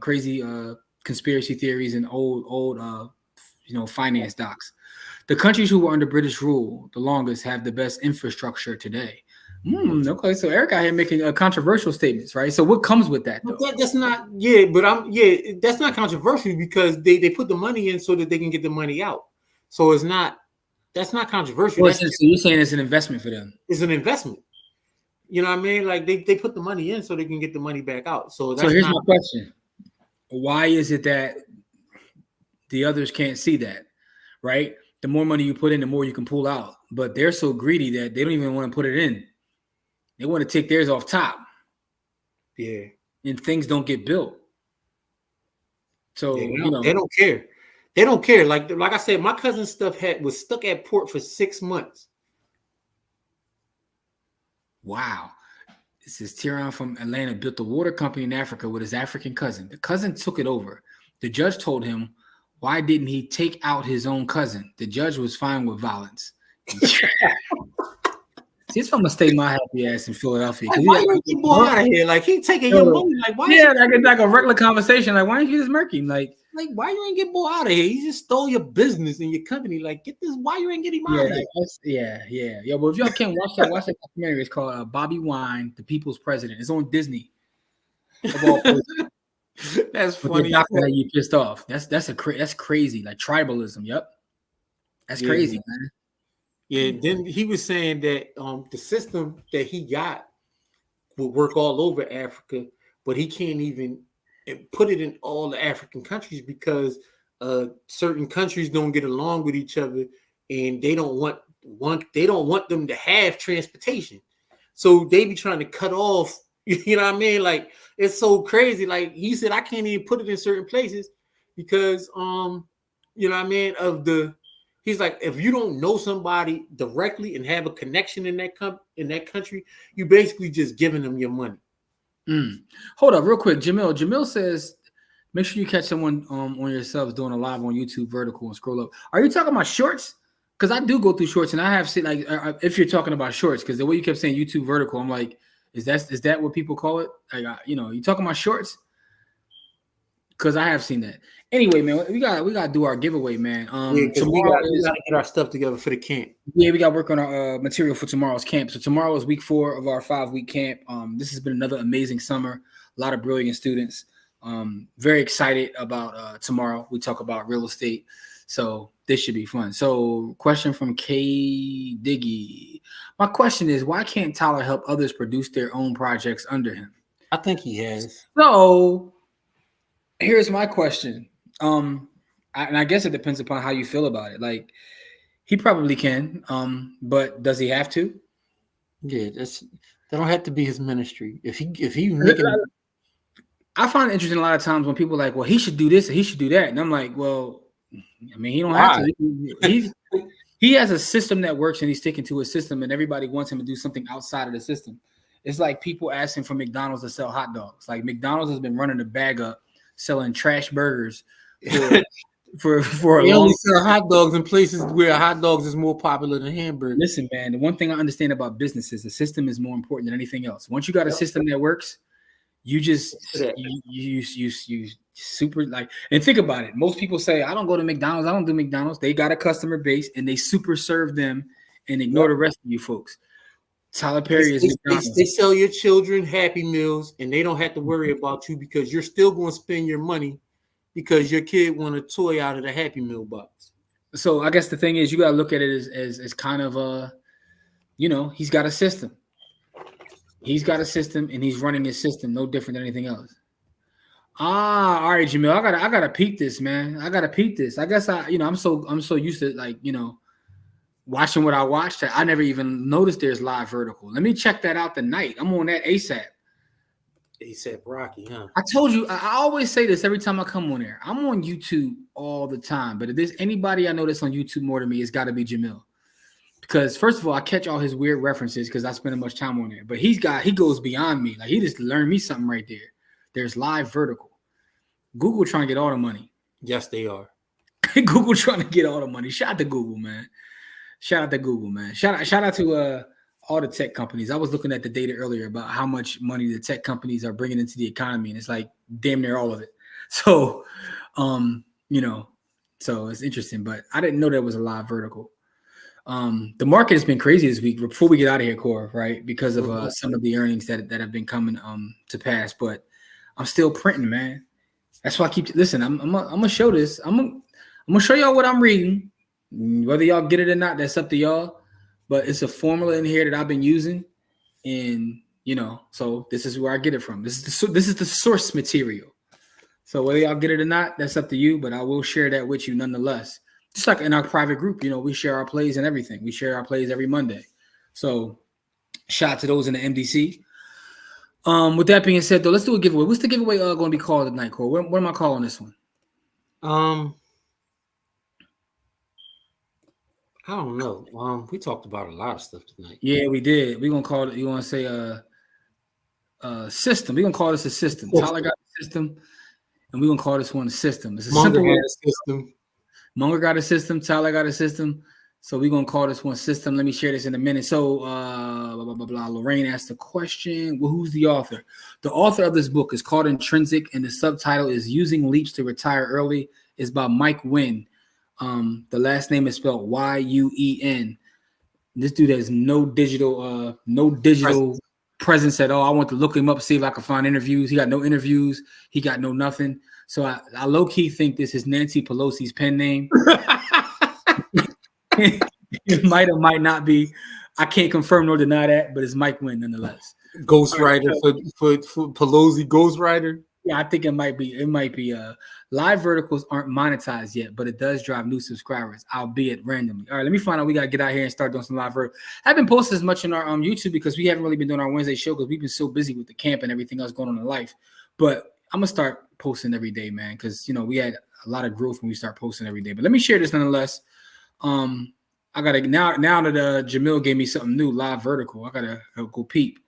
crazy conspiracy theories and old finance docs. The countries who were under British rule the longest have the best infrastructure today. Okay, so Eric out here making controversial statements, right? So what comes with that, though?
That's not, that's not controversial because they put the money in so that they can get the money out. So that's not controversial.
Well, so you're saying it's an investment for them?
It's an investment. You know what I mean? Like they put the money in so they can get the money back out. So
here's my question: why is it that the others can't see that? Right? The more money you put in, the more you can pull out. But they're so greedy that they don't even want to put it in. They want to take theirs off top.
Yeah.
And things don't get built. So
they don't care. They don't care. Like I said, my cousin's stuff was stuck at port for 6 months.
Wow. This is Tyron from Atlanta built a water company in Africa with his African cousin. The cousin took it over. The judge told him, why didn't he take out his own cousin? The judge was fine with violence. He's from a state my happy ass in Philadelphia.
Like, why you get boy out of here? Like, he taking your money. Like, why?
Yeah, like a regular conversation. Like, why didn't you just murky him? Like,
why you ain't get boy out of here? He just stole your business and your company. Like, get this. Why you ain't get him out of here?
Yeah. Well, if y'all can't watch that documentary. It's called Bobby Wine, the People's President. It's on Disney. of all places.
That's
But your
funny.
doctor had you pissed off. That's crazy. Like tribalism. Yep. That's
Yeah,
crazy, man.
yeah. Then he was saying that the system that he got would work all over Africa, but he can't even put it in all the African countries because certain countries don't get along with each other, and they don't want them to have transportation, so they be trying to cut off. You know what I mean? Like it's so crazy. Like he said, I can't even put it in certain places because you know what I mean He's like, if you don't know somebody directly and have a connection in that country, you basically just giving them your money.
Hold up, real quick, Jamil. Jamil says, make sure you catch someone on yourselves doing a live on YouTube vertical and scroll up. Are you talking about shorts? Because I do go through shorts, and I have seen like if you're talking about shorts, because the way you kept saying YouTube vertical, I'm like, is that what people call it? Like, you talking about shorts? Because I have seen that. Anyway, man, we got to do our giveaway, man.
Yeah, because we
Tomorrow
got to get our stuff together for the camp.
Yeah, we got to work on our material for tomorrow's camp. So tomorrow is week 4 of our 5-week camp. This has been another amazing summer. A lot of brilliant students. Very excited about tomorrow. We talk about real estate. So this should be fun. So question from K Diggy. My question is, why can't Tyler help others produce their own projects under him?
I think he has.
So here's my question. And I guess it depends upon how you feel about it. Like, he probably can, but does he have to?
Yeah, that don't have to be his ministry. If he making,
I find it interesting a lot of times when people are like, well, he should do this and he should do that, and I'm like, well, I mean, he don't have to. He has a system that works, and he's sticking to a system, and everybody wants him to do something outside of the system. It's like people asking for McDonald's to sell hot dogs. Like McDonald's has been running the bag up, selling trash burgers for a
they
long
only sell hot dogs in places where hot dogs is more popular than hamburgers.
Listen, man, the one thing I understand about business is the system is more important than anything else. Once you got a system that works, you just you super like, and think about it. Most people say, I don't go to McDonald's, I don't do McDonald's. They got a customer base and they super serve them and ignore the rest of you folks. Tyler Perry is McDonald's.
They sell your children Happy Meals and they don't have to worry about you because you're still going to spend your money because your kid want a toy out of the Happy Meal box.
So I guess the thing is, you got to look at it as kind of he's got a system. He's got a system and he's running his system no different than anything else. All right, Jamil, I gotta peep this, man. I gotta peep this. I guess I'm so used to like, watching what I watched that I never even noticed there's live vertical. Let me check that out tonight. I'm on that ASAP.
ASAP Rocky, huh?
I told you, I always say this every time I come on there. I'm on YouTube all the time, but if there's anybody I know that's on YouTube more than me, it's got to be Jamil. Because first of all, I catch all his weird references because I spend much time on there. But he goes beyond me. Like, he just learned me something right there. There's live vertical. Google trying to get all the money.
Yes, they are.
Google trying to get all the money. Shout out to Google, man. Shout out to all the tech companies. I was looking at the data earlier about how much money the tech companies are bringing into the economy, and it's like damn near all of it. So, so it's interesting. But I didn't know there was a live vertical. The market has been crazy this week. Before we get out of here, Core, right? Because of some of the earnings that have been coming to pass. But I'm still printing, man. That's why I keep listen. I'm gonna show this. I'm gonna show y'all what I'm reading. Whether y'all get it or not, that's up to y'all. But it's a formula in here that I've been using, and so this is where I get it from. This is the source material. So whether y'all get it or not, that's up to you. But I will share that with you nonetheless. Just like in our private group, we share our plays and everything. We share our plays every Monday. So shout out to those in the MDC. With that being said, though, let's do a giveaway. What's the giveaway going to be called tonight, Cole? What am I calling this one?
I don't know. We talked about a lot of stuff tonight.
Yeah, we did. We're gonna call it. You want to say system? We're gonna call this a system. Tyler got a system, and we're gonna call this one a system. It's a
Munger
simple
system.
Munger got a system. Tyler got a system. So we're gonna call this one system. Let me share this in a minute. So blah, blah, blah, blah. Lorraine asked the question. Well, who's the author? The author of this book is called Intrinsic, and the subtitle is "Using Leaps to Retire Early." It's by Mike Wynn. The last name is spelled Yuen. This dude has no digital presence at all. I want to look him up, see if I can find interviews. He got no interviews. He got no nothing. So I low key think this is Nancy Pelosi's pen name. It might or might not be. I can't confirm nor deny that, but it's Mike Wynn nonetheless.
Ghostwriter for Pelosi Ghostwriter.
Yeah, I think it might be. It might be. Live verticals aren't monetized yet, but it does drive new subscribers, albeit randomly. All right, let me find out. We gotta get out here and start doing some live verticals. I haven't posted as much on our YouTube because we haven't really been doing our Wednesday show because we've been so busy with the camp and everything else going on in life. But I'm gonna start posting every day, man, because we had a lot of growth when we start posting every day. But let me share this nonetheless. I gotta now that Jamil gave me something new, live vertical. I gotta go peep.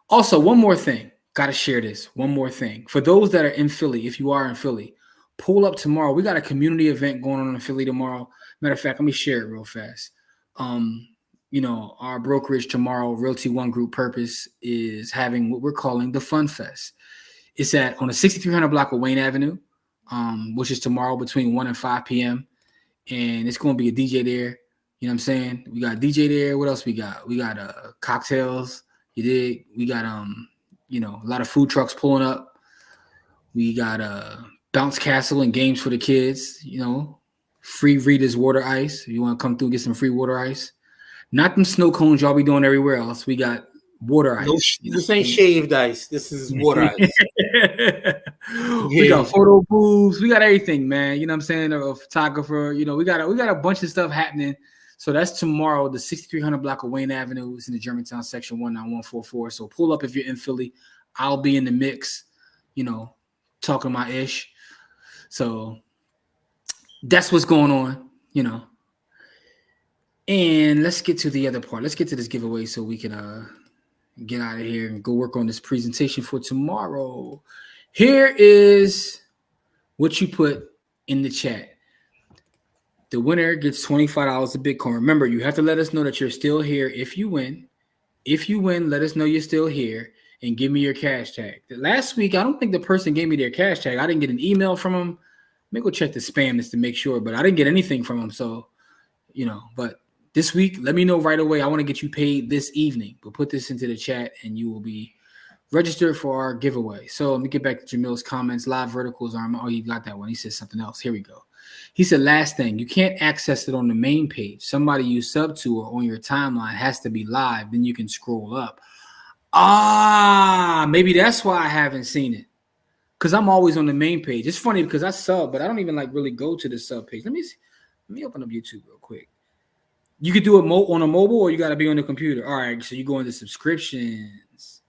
Also, one more thing. Gotta share this. One more thing. For those that are in Philly, if you are in Philly, pull up tomorrow. We got a community event going on in Philly tomorrow. Matter of fact, let me share it real fast. Our brokerage tomorrow, Realty One Group Purpose, is having what we're calling the Fun Fest. It's on the 6300 block of Wayne Avenue, which is tomorrow between 1 and 5 p.m. And it's going to be a DJ there. You know what I'm saying? We got a DJ there. What else we got? We got cocktails. You dig? We got a lot of food trucks pulling up. We got a bounce castle and games for the kids. Free Rita's water ice. If you want to come through and get some free water ice. Not them snow cones y'all be doing everywhere else. We got water ice.
This ain't shaved ice. This is water ice.
We got photo booths. We got everything, man. You know what I'm saying? A photographer. We got a bunch of stuff happening. So that's tomorrow, the 6300 block of Wayne Avenue. It's in the Germantown section 19144. So pull up if you're in Philly. I'll be in the mix, talking my ish. So that's what's going on, And let's get to the other part. Let's get to this giveaway so we can get out of here and go work on this presentation for tomorrow. Here is what you put in the chat. The winner gets $25 of Bitcoin. Remember, you have to let us know that you're still here if you win. If you win, let us know you're still here and give me your cash tag. Last week, I don't think the person gave me their cash tag. I didn't get an email from them. Let me go check the spam just to make sure, but I didn't get anything from them. So, but this week, let me know right away. I want to get you paid this evening. We'll put this into the chat and you will be registered for our giveaway. So let me get back to Jamil's comments. Live verticals are, oh, you got that one. He said something else. Here we go. He said, last thing, you can't access it on the main page. Somebody you sub to or on your timeline has to be live. Then you can scroll up. Maybe that's why I haven't seen it. Because I'm always on the main page. It's funny because I sub, but I don't even really go to the sub page. Let me open up YouTube real quick. You could do it on a mobile or you got to be on the computer. All right, so you go into subscriptions.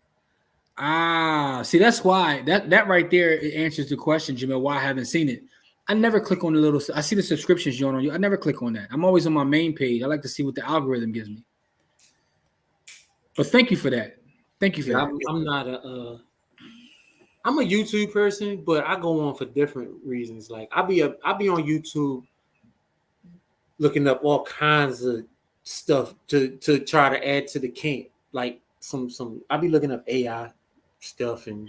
See, that's why. That right there, it answers the question, Jamil, why I haven't seen it. I never click on the little. I see the subscriptions join on you. I never click on that. I'm always on my main page. I like to see what the algorithm gives me. But thank you for that. Thank you for that.
I'm not I'm a YouTube person, but I go on for different reasons. Like I'll be on YouTube looking up all kinds of stuff to try to add to the camp. Like some I'll be looking up AI stuff and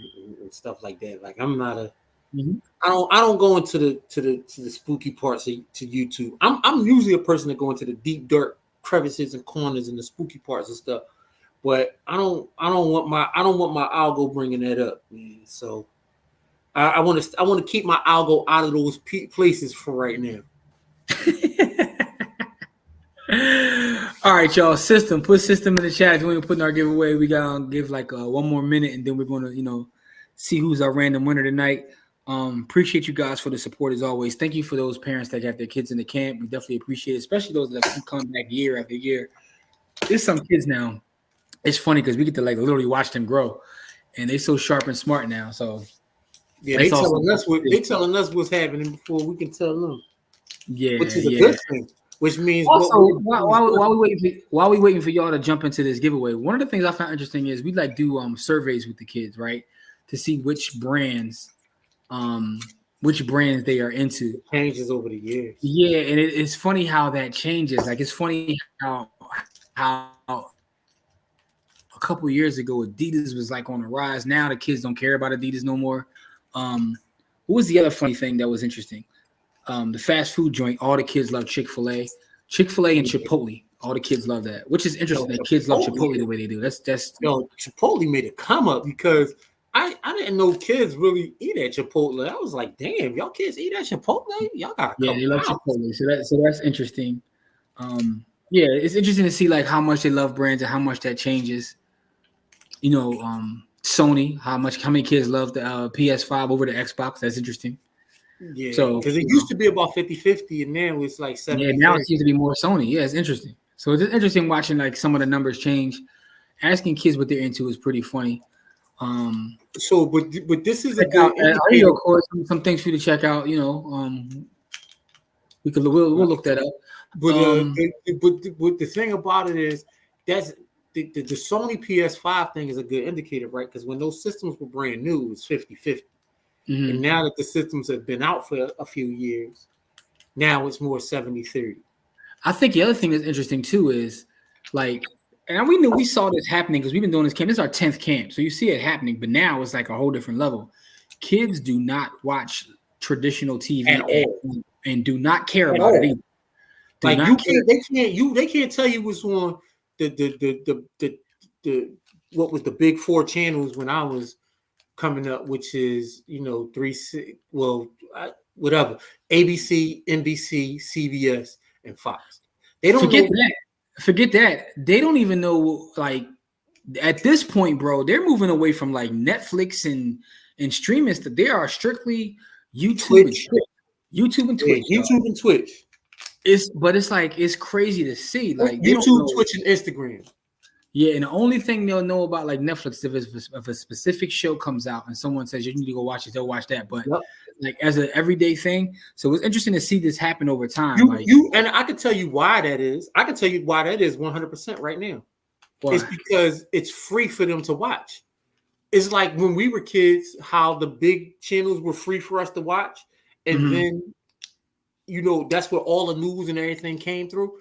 stuff like that. Like I'm not a I don't go into the spooky parts to YouTube. I'm usually a person that go into the deep dark crevices and corners and the spooky parts and stuff. But I don't want my algo bringing that up, man. So I want to keep my algo out of those places for right now.
All right, y'all. Put system in the chat. If you ain't putting our giveaway, we gotta give one more minute, and then we're gonna see who's our random winner tonight. Appreciate you guys for the support as always. Thank you for those parents that have their kids in the camp. We definitely appreciate it, especially those that keep coming back year after year. There's some kids now. It's funny because we get to literally watch them grow, and they're so sharp and smart now. So
yeah, they telling us what's happening before we can tell them.
Yeah,
which is a good thing. Which means
also while we waiting for y'all to jump into this giveaway, one of the things I found interesting is we do surveys with the kids, right, to see which brands they are into.
It changes over the years.
Yeah, and it's funny how that changes. It's funny how a couple of years ago Adidas was on the rise. Now the kids don't care about Adidas no more. What was the other funny thing that was interesting? The fast food joint, all the kids love Chick-fil-A and Chipotle. All the kids love that, which is
Yo,
interesting that kids love
Chipotle,
Chipotle the way they do. That's
Chipotle made a come up because I didn't know kids really eat at Chipotle. I was like, damn, y'all kids eat at Chipotle? Y'all gotta
yeah,
come
they love
out.
Chipotle. So that's interesting. Yeah, it's interesting to see like how much they love brands and how much that changes. Sony, how many kids love the PS5 over the Xbox? That's interesting.
Yeah,
So
because it used to be about 50-50, and now it's like
yeah,
70
now it
30.
seems to be more Sony. Yeah, it's interesting. So it's interesting watching like some of the numbers change. Asking kids what they're into is pretty funny.
So, but this is a
Check out.
good
Here you
indicator.
go, Corey. Some things for you to check out. We'll look that up.
But the thing about it is that's the Sony PS5 thing is a good indicator, right? Because when those systems were brand new, it was 50-50. And now that the systems have been out for a few years, now it's more 70-30.
I think the other thing that's interesting too is like, and we saw this happening because we've been doing this camp. This is our 10th camp, so you see it happening. But now it's like a whole different level. Kids do not watch traditional
At
TV
all.
and do not care
At
about it
all.
either. Do
Like
not care.
they can't tell you what's on the what was the big four channels when I was coming up, which is whatever, ABC, NBC, CBS, and Fox. They don't
Forget
know.
that. Forget that. They don't even know. Like at this point, bro, they're moving away from like Netflix and streaming stuff. They are strictly YouTube and
Twitch.
Twitch. YouTube and
Yeah,
Twitch. Dog.
YouTube and Twitch.
It's like it's crazy to see. Like they don't
YouTube,
know.
Twitch, and Instagram.
Yeah, and the only thing they'll know about like Netflix if a specific show comes out and someone says you need to go watch it, they'll watch that. But
Yep.
like as an everyday thing, so it's interesting to see this happen over time.
And I can tell you why that is. I can tell you why that is 100% right now.
Why?
It's because it's free for them to watch. It's like when we were kids, how the big channels were free for us to watch, and then that's where all the news and everything came through.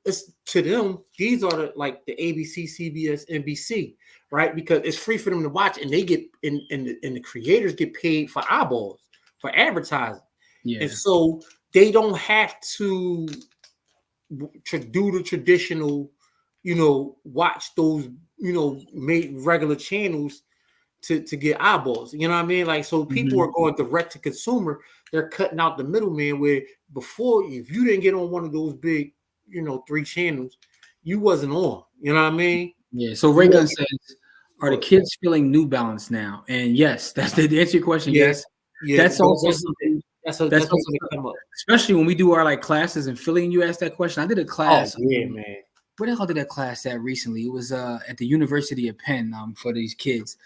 It's to them, these are the ABC, CBS, NBC, right? Because it's free for them to watch, and they get and the creators get paid for eyeballs, for advertising.
Yeah.
And so they don't have to do the traditional, watch those, made regular channels to get eyeballs. You know what I mean? Like, so people are going direct to consumer. They're cutting out the middleman where before, if you didn't get on one of those big, 3 channels, you wasn't on. You know what I mean?
Yeah. So Ray Gun says, are the kids feeling New Balance now? And yes, that's the answer your question.
Yeah.
Yes.
Yeah.
That's also something.
That's also to come up.
Especially when we do our like classes in Philly and you asked that question. I did a class.
Oh, yeah, man.
Where the hell did that class at recently? It was at the University of Penn for these kids.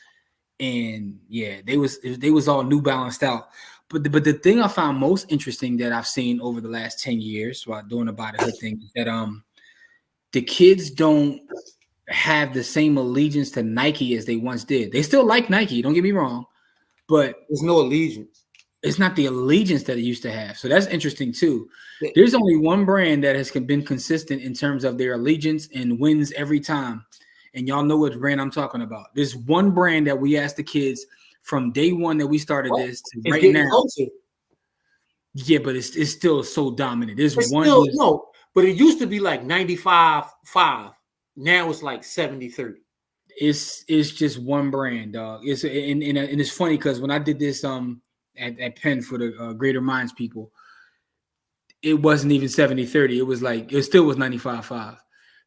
And yeah, they was all New Balanced out. But the thing I found most interesting that I've seen over the last 10 years while doing the Bodyhood thing is that the kids don't have the same allegiance to Nike as they once did. They still like Nike, don't get me wrong, but
there's no allegiance.
It's not the allegiance that it used to have. So that's interesting too. There's only one brand that has been consistent in terms of their allegiance and wins every time. And y'all know what brand I'm talking about. There's one brand that we asked the kids from day one that we started this to right now.
Closer.
Yeah, but it's still so dominant. There's
it's
one.
Still, no, but it used to be like 95-5. Now it's like 70-30.
It's just one brand, dog. And it's funny because when I did this at Penn for the Greater Minds people, it wasn't even 70-30. It was like it still was 95-5.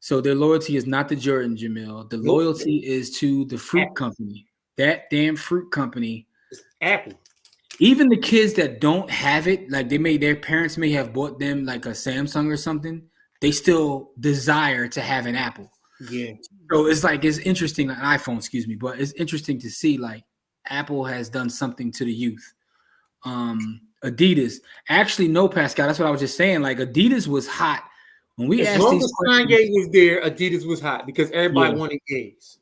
So their loyalty is not to Jordan, Jamil. The loyalty is to the fruit company. That damn fruit company.
Apple.
Even the kids that don't have it, like their parents may have bought them like a Samsung or something, they still desire to have an Apple.
Yeah.
So it's interesting, an iPhone, excuse me, but it's interesting to see like Apple has done something to the youth. Adidas. Actually, no, Pascal, that's what I was just saying. Like Adidas was hot. When we
as long as Kanye was there, Adidas was hot because everybody wanted gays.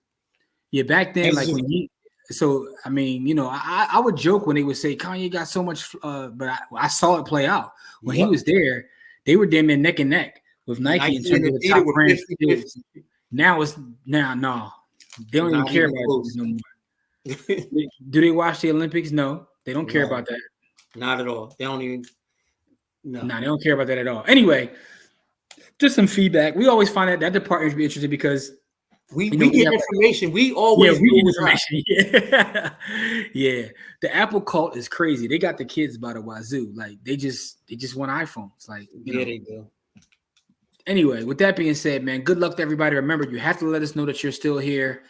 Yeah, back then, like when he, so I mean, I would joke when they would say Kanye got so much, but I saw it play out when he was there. They were damn near neck and neck with Nike in terms of the top brands. Now no, they don't even care about it no more. Do they watch the Olympics? No, they don't care about that.
Not at all. They don't even.
No, they don't care about that at all. Anyway. just some feedback. We always find that department to be interested because
We
you know
get
have,
information. We
yeah,
always
we
know
get
what's up.
information. Yeah. Yeah. The Apple cult is crazy. They got the kids by the wazoo. Like they just want iPhones. Like, you
Yeah,
know.
they do.
Anyway, with that being said, man, good luck to everybody. Remember, you have to let us know that you're still here.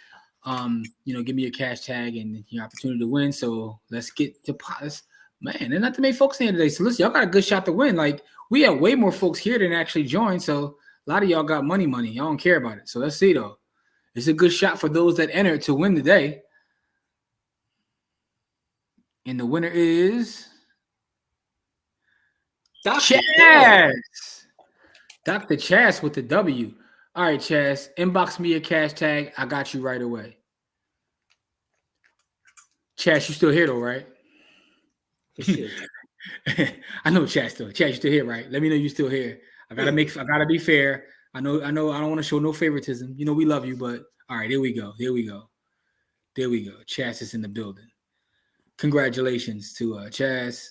Give me your cash tag and your opportunity to win. So let's get to pots. Man, there's not too many folks here today. So listen, y'all got a good shot to win. Like we have way more folks here than actually joined. So a lot of y'all got money. Y'all don't care about it. So let's see though. It's a good shot for those that entered to win today. And the winner is
Dr.
Chaz. Dr. Chaz with the W. All right, Chaz, inbox me your cash tag. I got you right away. Chaz, you still here though, right?
For sure.
I know Chaz still. Chaz, you still here, right? Let me know you still here. I gotta be fair. I know I don't want to show no favoritism. You know we love you, but all right, there we go. Chaz is in the building. Congratulations to Chaz.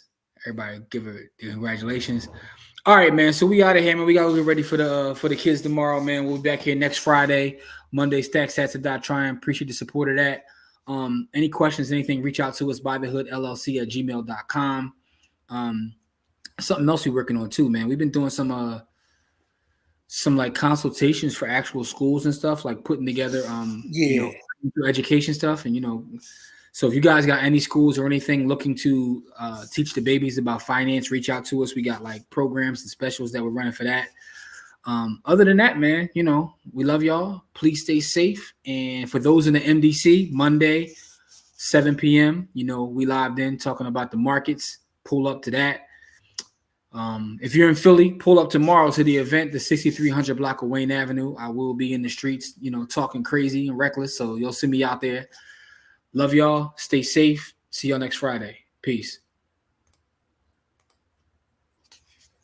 Everybody give her congratulations. All right, man. So we out of here, man. We gotta get ready for the kids tomorrow, man. We'll be back here next Friday, Monday. StackSats.Trying. Appreciate the support of that. Any questions, anything, reach out to us by the hood LLC at gmail.com. Something else we're working on too, man. We've been doing some like consultations for actual schools and stuff, like putting together education stuff, and so if you guys got any schools or anything looking to teach the babies about finance, reach out to us. We got like programs and specials that we're running for that. Other than that, man, we love y'all. Please stay safe. And for those in the MDC, Monday, 7 p.m., we lived in talking about the markets. Pull up to that. If you're in Philly, pull up tomorrow to the event, the 6300 block of Wayne Avenue. I will be in the streets, talking crazy and reckless. So you'll see me out there. Love y'all. Stay safe. See y'all next Friday. Peace.